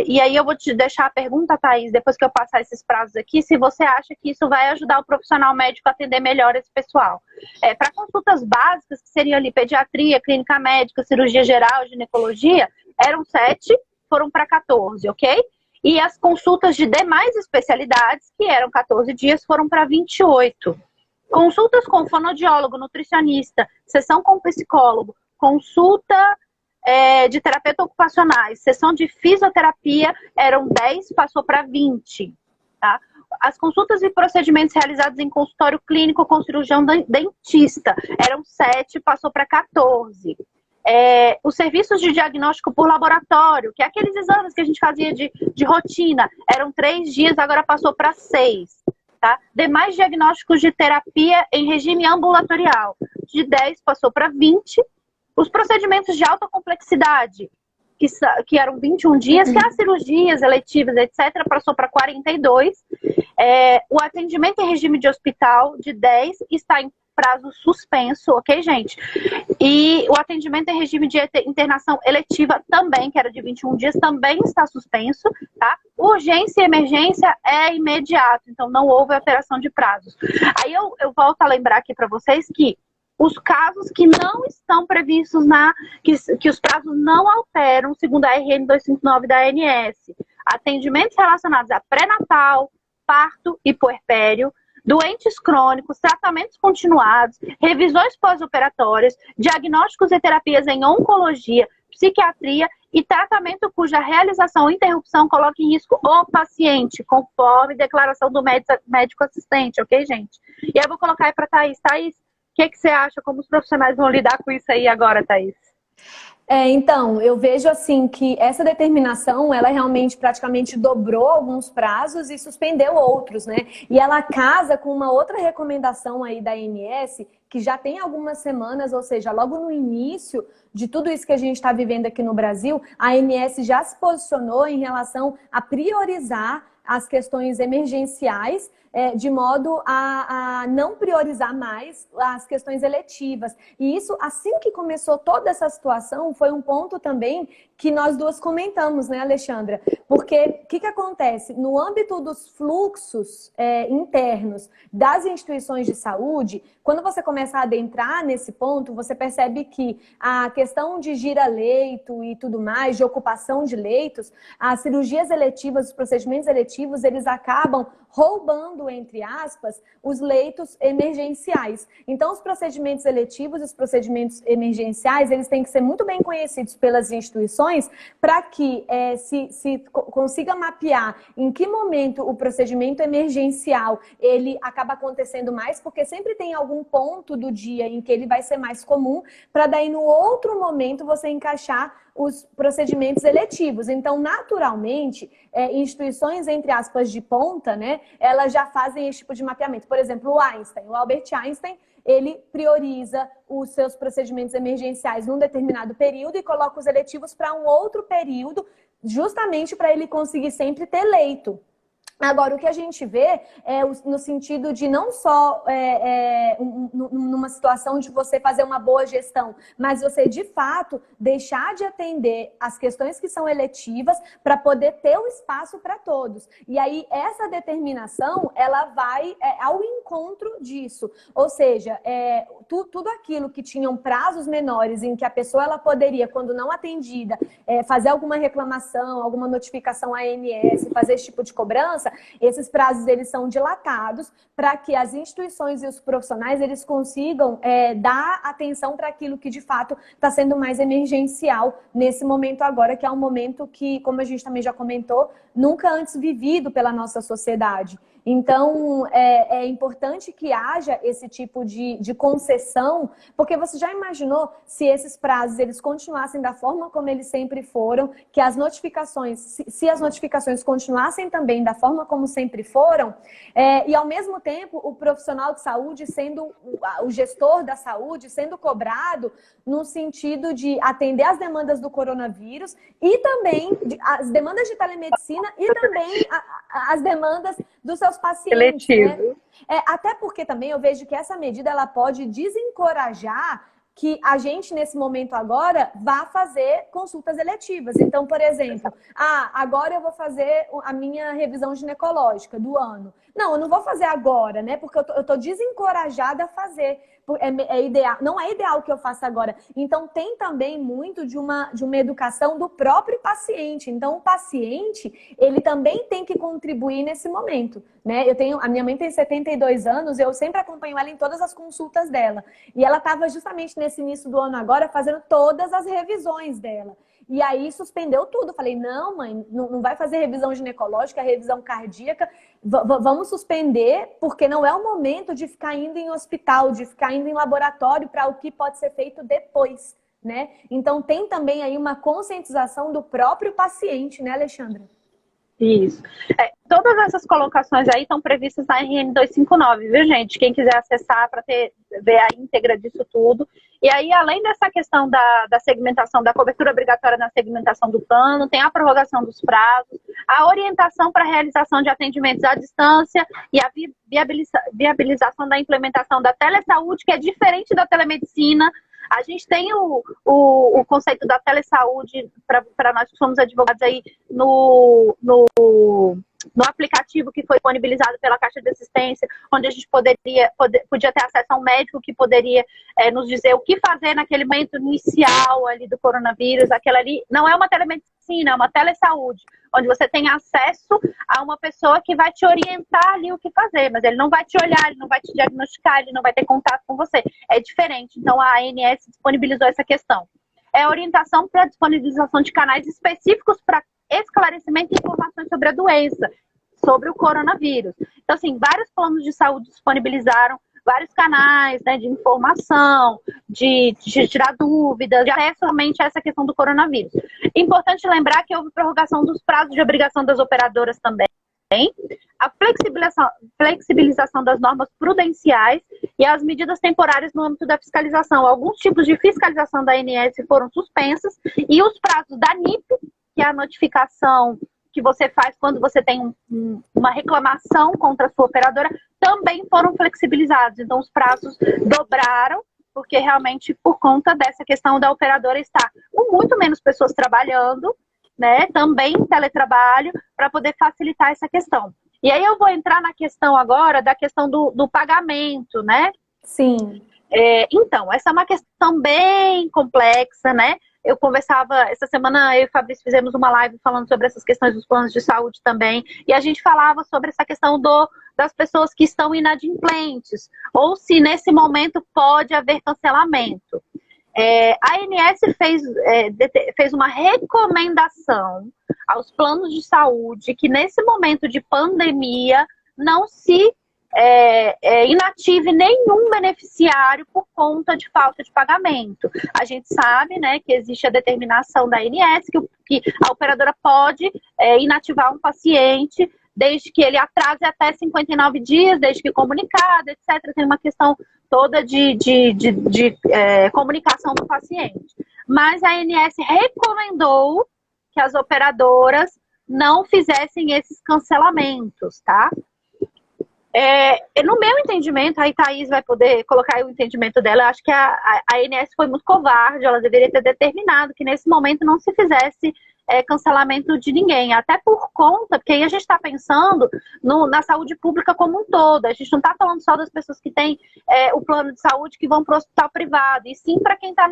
e aí eu vou te deixar a pergunta, Thaís, depois que eu passar esses prazos aqui, se você acha que isso vai ajudar o profissional médico a atender melhor esse pessoal. Para consultas básicas, que seriam ali pediatria, clínica médica, cirurgia geral, ginecologia, eram 7, foram para 14, ok? E as consultas de demais especialidades, que eram 14 dias, foram para 28. Consultas com fonoaudiólogo, nutricionista, sessão com psicólogo, consulta de terapeuta ocupacionais, sessão de fisioterapia, eram 10, passou para 20. Tá? As consultas e procedimentos realizados em consultório clínico com cirurgião dentista, eram 7, passou para 14. Os serviços de diagnóstico por laboratório, que é aqueles exames que a gente fazia de rotina, eram 3 dias, agora passou para 6. Tá? Demais diagnósticos de terapia em regime ambulatorial, de 10 passou para 20. Os procedimentos de alta complexidade, que eram 21 dias, que as cirurgias eletivas, etc., passou para 42. O atendimento em regime de hospital, de 10, está em prazo suspenso, ok, gente? E o atendimento em regime de internação eletiva também, que era de 21 dias, também está suspenso, tá? Urgência e emergência é imediato, então não houve alteração de prazos. Aí eu volto a lembrar aqui para vocês que os casos que não estão previstos que os prazos não alteram, segundo a RN 259 da ANS, atendimentos relacionados a pré-natal, parto e puerpério, doentes crônicos, tratamentos continuados, revisões pós-operatórias, diagnósticos e terapias em oncologia, psiquiatria e tratamento cuja realização ou interrupção coloque em risco o paciente, conforme declaração do médico assistente, ok, gente? E aí eu vou colocar aí para Thaís. Thaís, o que você acha? Como os profissionais vão lidar com isso aí agora, Thaís? Então, eu vejo assim que essa determinação, ela realmente praticamente dobrou alguns prazos e suspendeu outros, né? E ela casa com uma outra recomendação aí da ANS, que já tem algumas semanas, ou seja, logo no início de tudo isso que a gente está vivendo aqui no Brasil, a ANS já se posicionou em relação a priorizar as questões emergenciais, de modo a não priorizar mais as questões eletivas. E isso, assim que começou toda essa situação, foi um ponto também que nós duas comentamos, né, Alexandra? Porque o que acontece? No âmbito dos fluxos internos das instituições de saúde, quando você começa a adentrar nesse ponto, você percebe que a questão de gira-leito e tudo mais, de ocupação de leitos, as cirurgias eletivas, os procedimentos eletivos, eles acabam roubando, entre aspas, os leitos emergenciais. Então, os procedimentos eletivos e os procedimentos emergenciais, eles têm que ser muito bem conhecidos pelas instituições para que se consiga mapear em que momento o procedimento emergencial ele acaba acontecendo mais, porque sempre tem algum ponto do dia em que ele vai ser mais comum, para daí no outro momento você encaixar os procedimentos eletivos. Então, naturalmente, instituições, entre aspas, de ponta, né, elas já fazem esse tipo de mapeamento. Por exemplo, o Albert Einstein, ele prioriza os seus procedimentos emergenciais num determinado período e coloca os eletivos para um outro período, justamente para ele conseguir sempre ter leito. Agora, o que a gente vê é no sentido de não só numa situação de você fazer uma boa gestão, mas você, de fato, deixar de atender as questões que são eletivas para poder ter o espaço para todos. E aí, essa determinação, ela vai ao encontro disso. Ou seja, tudo aquilo que tinham prazos menores em que a pessoa ela poderia, quando não atendida, fazer alguma reclamação, alguma notificação à ANS, fazer esse tipo de cobrança, esses prazos eles são dilatados para que as instituições e os profissionais eles consigam dar atenção para aquilo que de fato está sendo mais emergencial nesse momento agora, que é um momento que, como a gente também já comentou, nunca antes vivido pela nossa sociedade. Então, é importante que haja esse tipo de concessão, porque você já imaginou se esses prazos eles continuassem da forma como eles sempre foram, que as notificações, se as notificações continuassem também da forma como sempre foram, e ao mesmo tempo o profissional de saúde sendo o gestor da saúde sendo cobrado no sentido de atender às demandas do coronavírus e também as demandas de telemedicina e também as demandas dos seus pacientes. Né? Até porque também eu vejo que essa medida ela pode desencorajar que a gente, nesse momento agora, vá fazer consultas eletivas. Então, por exemplo, agora eu vou fazer a minha revisão ginecológica do ano. Não, eu não vou fazer agora, né? Porque eu tô desencorajada a fazer. Ideal, não é ideal que eu faça agora. Então, tem também muito de uma educação do próprio paciente. Então, o paciente, ele também tem que contribuir nesse momento, né? A minha mãe tem 72 anos, eu sempre acompanho ela em todas as consultas dela. E ela estava justamente nesse início do ano agora fazendo todas as revisões dela. E aí suspendeu tudo. Falei, não, mãe, não vai fazer revisão ginecológica, revisão cardíaca. Vamos suspender, porque não é o momento de ficar indo em hospital, de ficar indo em laboratório para o que pode ser feito depois, né? Então tem também aí uma conscientização do próprio paciente, né, Alexandra? Isso. Todas essas colocações aí estão previstas na RN 259, viu, gente? Quem quiser acessar para ver a íntegra disso tudo. E aí, além dessa questão da segmentação, da cobertura obrigatória na segmentação do plano, tem a prorrogação dos prazos, a orientação para a realização de atendimentos à distância e a viabilização da implementação da telesaúde, que é diferente da telemedicina. A gente tem o conceito da telesaúde, para nós que somos advogados aí, no aplicativo que foi disponibilizado pela Caixa de Assistência, onde a gente podia ter acesso a um médico que poderia nos dizer o que fazer naquele momento inicial ali do coronavírus. Aquela ali não é uma telemedicina, é uma telesaúde, onde você tem acesso a uma pessoa que vai te orientar ali o que fazer, mas ele não vai te olhar, ele não vai te diagnosticar, ele não vai ter contato com você. É diferente. Então a ANS disponibilizou essa questão. É orientação para a disponibilização de canais específicos para esclarecimento e informações sobre a doença, sobre o coronavírus. Então, assim, vários planos de saúde disponibilizaram vários canais, né, de informação, de tirar dúvidas, de acesso somente a essa questão do coronavírus. Importante lembrar que houve prorrogação dos prazos de obrigação das operadoras também, a flexibilização das normas prudenciais e as medidas temporárias no âmbito da fiscalização. Alguns tipos de fiscalização da ANS foram suspensas e os prazos da NIP, que é a notificação que você faz quando você tem uma reclamação contra a sua operadora, também foram flexibilizados. Então, os prazos dobraram, porque realmente, por conta dessa questão da operadora estar com muito menos pessoas trabalhando, né, também em teletrabalho, para poder facilitar essa questão. E aí eu vou entrar na questão agora, da questão do pagamento, né? Sim. Então, essa é uma questão bem complexa, né? Eu conversava, essa semana eu e o Fabrício fizemos uma live falando sobre essas questões dos planos de saúde também, e a gente falava sobre essa questão das pessoas que estão inadimplentes, ou se nesse momento pode haver cancelamento. A ANS fez uma recomendação aos planos de saúde que nesse momento de pandemia não se inative nenhum beneficiário por conta de falta de pagamento. A gente sabe, né, que existe a determinação da ANS que a operadora pode inativar um paciente desde que ele atrase até 59 dias, desde que comunicado, etc. Tem uma questão toda de comunicação do paciente. Mas a ANS recomendou que as operadoras não fizessem esses cancelamentos, tá? No meu entendimento, aí Thaís vai poder colocar aí o entendimento dela, eu acho que a ANS foi muito covarde, ela deveria ter determinado que nesse momento não se fizesse cancelamento de ninguém, até por conta, porque aí a gente está pensando na saúde pública como um todo, a gente não está falando só das pessoas que têm o plano de saúde que vão para o hospital privado, e sim para quem está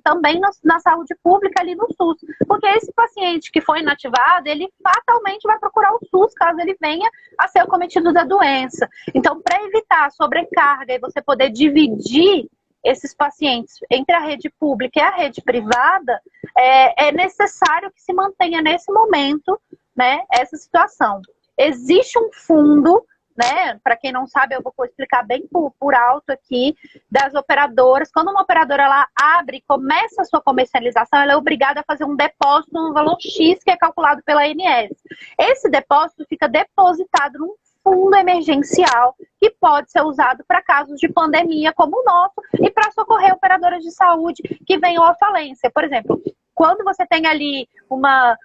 também na saúde pública ali no SUS, porque esse paciente que foi inativado, ele fatalmente vai procurar o SUS caso ele venha a ser acometido da doença. Então, para evitar a sobrecarga e você poder dividir esses pacientes entre a rede pública e a rede privada, é necessário que se mantenha nesse momento, né, essa situação. existe um fundo, né? Para quem não sabe, eu vou explicar bem por alto aqui, das operadoras. Quando uma operadora ela abre e começa a sua comercialização, ela é obrigada a fazer um depósito no valor X que é calculado pela ANS. Esse depósito fica depositado num fundo emergencial que pode ser usado para casos de pandemia como o nosso e para socorrer operadoras de saúde que venham à falência. Por exemplo, quando você tem ali uma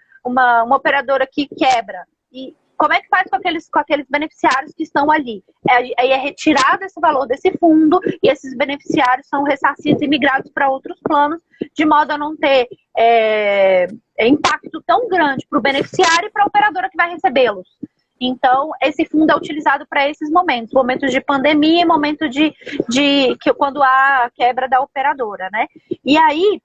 operadora que quebra, e como é que faz com aqueles beneficiários que estão ali? Aí é retirado esse valor desse fundo e esses beneficiários são ressarcidos e migrados para outros planos, de modo a não ter impacto tão grande para o beneficiário e para a operadora que vai recebê-los. Então, esse fundo é utilizado para esses momentos de pandemia e momento quando há a quebra da operadora, né? E aí,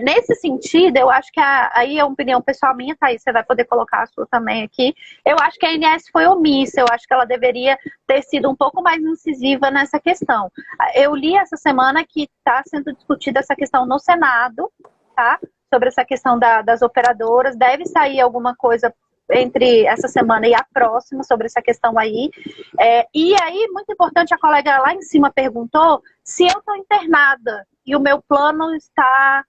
nesse sentido, eu acho que aí é uma opinião pessoal minha, Thaís, você vai poder colocar a sua também aqui. Eu acho que a ANS foi omissa, eu acho que ela deveria ter sido um pouco mais incisiva nessa questão. Eu li essa semana que está sendo discutida essa questão no Senado, tá? Sobre essa questão das operadoras, deve sair alguma coisa entre essa semana e a próxima sobre essa questão aí. E aí, muito importante, a colega lá em cima perguntou se eu estou internada e o meu plano está...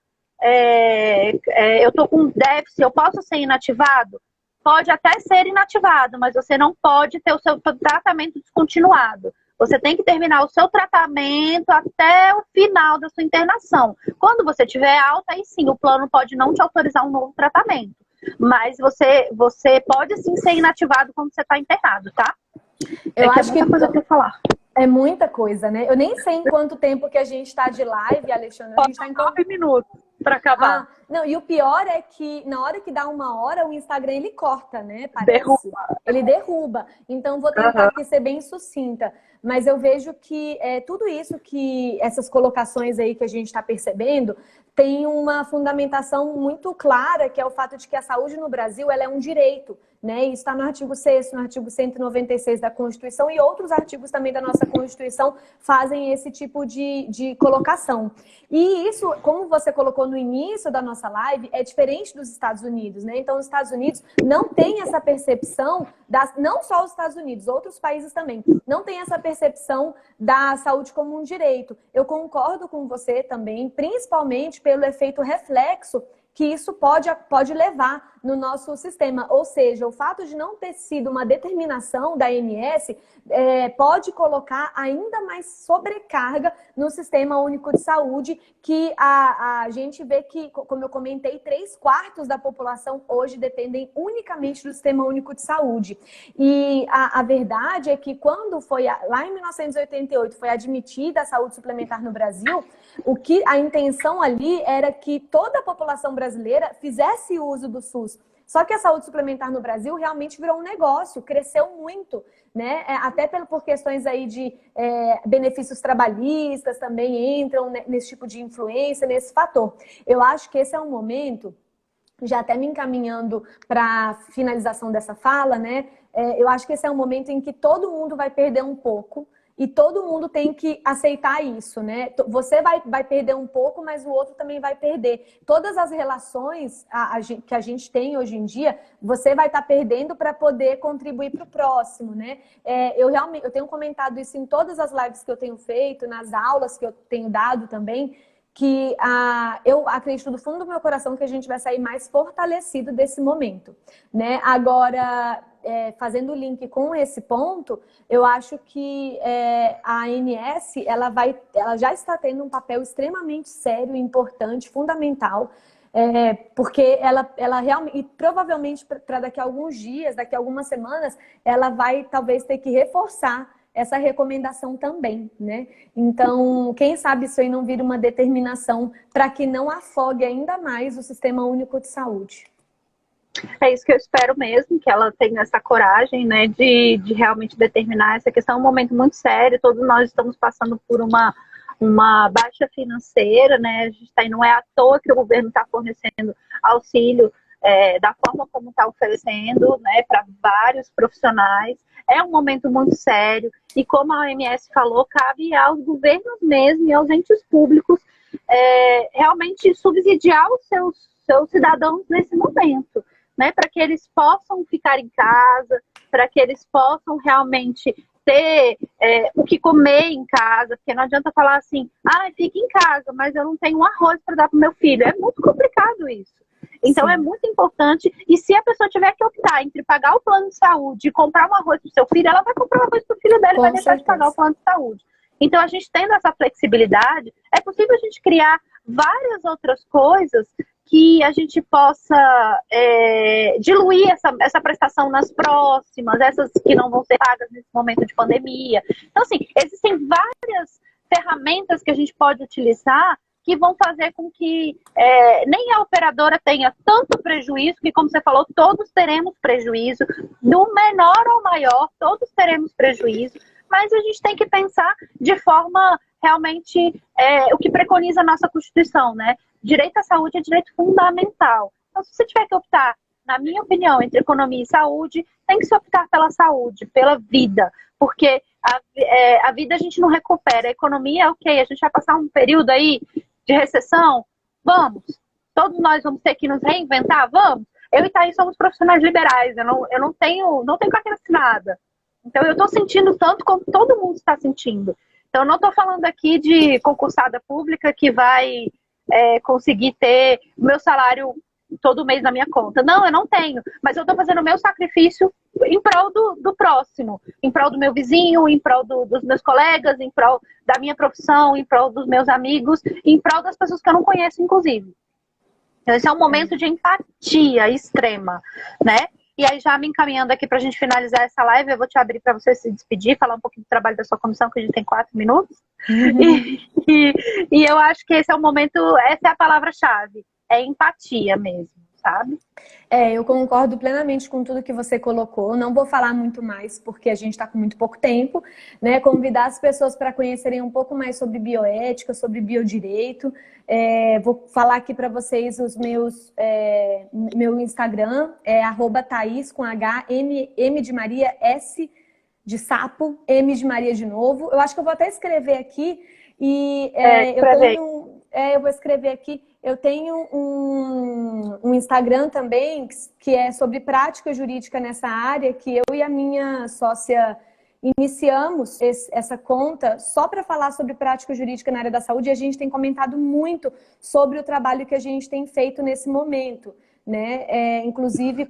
eu estou com déficit, eu posso ser inativado? Pode até ser inativado, mas você não pode ter o seu tratamento descontinuado. Você tem que terminar o seu tratamento até o final da sua internação. Quando você tiver alta, aí sim, o plano pode não te autorizar um novo tratamento. Mas você pode sim ser inativado quando você está internado, tá? Eu acho que coisa para falar. É muita coisa, né? Eu nem sei em quanto tempo que a gente está de live, Alexandre. A gente está em 9 minutos para acabar. Não, e o pior é que na hora que dá 1 hora, o Instagram ele corta, né? Parece. Derruba. Ele derruba. Então, vou tentar aqui ser bem sucinta. Mas eu vejo que tudo isso essas colocações aí que a gente está percebendo, tem uma fundamentação muito clara, que é o fato de que a saúde no Brasil ela é um direito, né? Isso está no artigo 6º, no artigo 196 da Constituição, e outros artigos também da nossa Constituição fazem esse tipo de colocação. E isso, como você colocou no início da nossa live, é diferente dos Estados Unidos, né? Então, os Estados Unidos não têm essa percepção, não só os Estados Unidos, outros países também, não têm essa percepção da saúde como um direito. Eu concordo com você também, principalmente pelo efeito reflexo que isso pode levar no nosso sistema. Ou seja, o fato de não ter sido uma determinação da ANS pode colocar ainda mais sobrecarga no Sistema Único de Saúde, que a gente vê que, como eu comentei, 3/4 da população hoje dependem unicamente do Sistema Único de Saúde. E a verdade é que quando lá em 1988, foi admitida a saúde suplementar no Brasil, a intenção ali era que toda a população brasileira fizesse uso do SUS. Só que a saúde suplementar no Brasil realmente virou um negócio, cresceu muito, né? Até por questões aí de benefícios trabalhistas também entram nesse tipo de influência, nesse fator. Eu acho que esse é um momento, já até me encaminhando para a finalização dessa fala, né? Eu acho que esse é um momento em que todo mundo vai perder um pouco, e todo mundo tem que aceitar isso, né? Você vai perder um pouco, mas o outro também vai perder. Todas as relações que a gente tem hoje em dia, você vai estar perdendo para poder contribuir para o próximo, né? Eu tenho comentado isso em todas as lives que eu tenho feito, nas aulas que eu tenho dado também, que eu acredito do fundo do meu coração que a gente vai sair mais fortalecido desse momento, né? Agora, fazendo o link com esse ponto, eu acho que a ANS ela já está tendo um papel extremamente sério, importante, fundamental, porque ela realmente, e provavelmente para daqui a alguns dias, daqui a algumas semanas, ela vai talvez ter que reforçar essa recomendação também, né? Então, quem sabe isso aí não vira uma determinação para que não afogue ainda mais o Sistema Único de Saúde. É isso que eu espero mesmo, que ela tenha essa coragem, né, de realmente determinar essa questão. É um momento muito sério, todos nós estamos passando por uma baixa financeira, né? A gente não é à toa que o governo está fornecendo auxílio da forma como está oferecendo, né, para vários profissionais. É um momento muito sério e, como a OMS falou, cabe aos governos mesmo e aos entes públicos realmente subsidiar os seus cidadãos nesse momento, né, para que eles possam ficar em casa, para que eles possam realmente ter o que comer em casa, porque não adianta falar assim, fique em casa, mas eu não tenho um arroz para dar para o meu filho. É muito complicado isso. Então, é muito importante. E se a pessoa tiver que optar entre pagar o plano de saúde e comprar um arroz para o seu filho, ela vai comprar um arroz para o filho dela e vai deixar de pagar o plano de saúde. Então, a gente tendo essa flexibilidade, é possível a gente criar várias outras coisas que a gente possa diluir essa prestação nas próximas, essas que não vão ser pagas nesse momento de pandemia. Então, assim, existem várias ferramentas que a gente pode utilizar que vão fazer com que nem a operadora tenha tanto prejuízo, que, como você falou, todos teremos prejuízo, do menor ao maior, todos teremos prejuízo, mas a gente tem que pensar de forma realmente o que preconiza a nossa Constituição, né? Direito à saúde é direito fundamental. Então, se você tiver que optar, na minha opinião, entre economia e saúde, tem que se optar pela saúde, pela vida, porque a vida a gente não recupera. A economia, ok, a gente vai passar um período aí de recessão, vamos. Todos nós vamos ter que nos reinventar, vamos. Eu e Thaís somos profissionais liberais, eu não tenho carteira assinada. Então, eu estou sentindo tanto como todo mundo está sentindo. Então, eu não estou falando aqui de concursada pública que vai conseguir ter o meu salário todo mês na minha conta. Não, eu não tenho. Mas eu estou fazendo o meu sacrifício em prol do próximo, em prol do meu vizinho, em prol dos meus colegas, em prol da minha profissão, em prol dos meus amigos, em prol das pessoas que eu não conheço, inclusive. Então, esse é um momento de empatia extrema, né? E aí, já me encaminhando aqui para a gente finalizar essa live, eu vou te abrir para você se despedir, falar um pouquinho do trabalho da sua comissão, que a gente tem 4 minutos. E eu acho que esse é o momento, essa é a palavra-chave, é empatia mesmo, sabe? Eu concordo plenamente com tudo que você colocou. Não vou falar muito mais, porque a gente está com muito pouco tempo, né? Convidar as pessoas para conhecerem um pouco mais sobre bioética, sobre biodireito. Vou falar aqui para vocês os meu Instagram, @Thaís com H, M de Maria, S de sapo, M de Maria de novo. Eu acho que eu vou até escrever aqui. Eu vou escrever aqui. Eu tenho um Instagram também que é sobre prática jurídica nessa área, que eu e a minha sócia iniciamos essa conta só para falar sobre prática jurídica na área da saúde, e a gente tem comentado muito sobre o trabalho que a gente tem feito nesse momento, né? Inclusive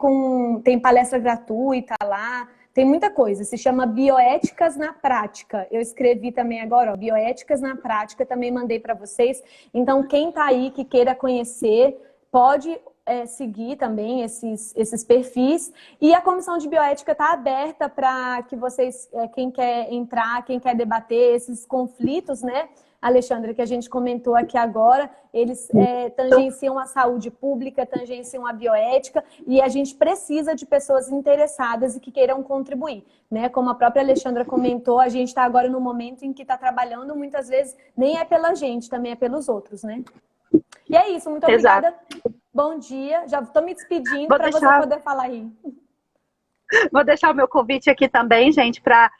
tem palestra gratuita lá, tem muita coisa, se chama Bioéticas na Prática. Eu escrevi também agora, Bioéticas na Prática, também mandei para vocês. Então, quem está aí que queira conhecer, pode seguir também esses perfis. E a Comissão de Bioética está aberta para que vocês, quem quer entrar, quem quer debater esses conflitos, né, Alexandra, que a gente comentou aqui agora, eles tangenciam a saúde pública, tangenciam a bioética, e a gente precisa de pessoas interessadas e que queiram contribuir, né? Como a própria Alexandra comentou, a gente está agora no momento em que está trabalhando, muitas vezes, nem é pela gente, também é pelos outros, né? E é isso, muito obrigada. Exato. Bom dia, já estou me despedindo para você poder falar aí. Vou deixar o meu convite aqui também, gente, para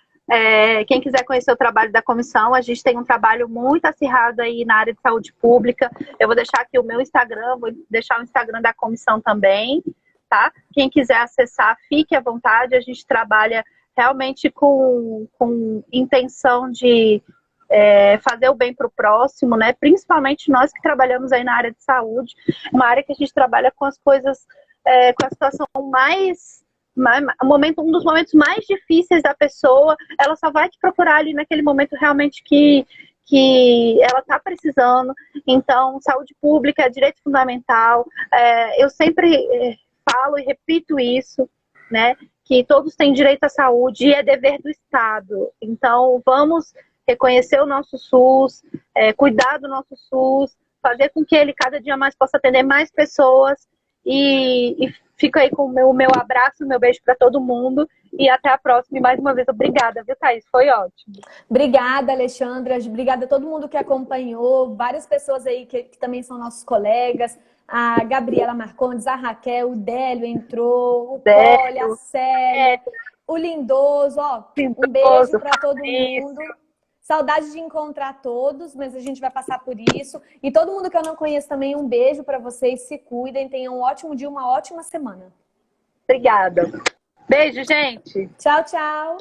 quem quiser conhecer o trabalho da comissão. A gente tem um trabalho muito acirrado aí na área de saúde pública. Eu vou deixar aqui o meu Instagram, vou deixar o Instagram da comissão também, tá? Quem quiser acessar, fique à vontade. A gente trabalha realmente com intenção de fazer o bem para o próximo, né? Principalmente nós que trabalhamos aí na área de saúde, uma área que a gente trabalha com as coisas, com a situação um dos momentos mais difíceis da pessoa. Ela só vai te procurar ali naquele momento realmente que ela está precisando. Então, saúde pública é direito fundamental. Eu sempre falo e repito isso, né? Que todos têm direito à saúde e é dever do Estado. Então, vamos reconhecer o nosso SUS, cuidar do nosso SUS, fazer com que ele cada dia mais possa atender mais pessoas. E fico aí com o meu abraço, o meu beijo para todo mundo. E até a próxima. E mais uma vez, obrigada, viu, Thaís? Foi ótimo. Obrigada, Alexandra. Obrigada a todo mundo que acompanhou. Várias pessoas aí que também são nossos colegas. A Gabriela Marcondes, a Raquel, o Délio entrou, o Poli, a Célia, o Lindoso. Um beijo para todo mundo. Saudade de encontrar todos, mas a gente vai passar por isso. E todo mundo que eu não conheço também, um beijo para vocês. Se cuidem, tenham um ótimo dia, uma ótima semana. Obrigada. Beijo, gente. Tchau, tchau.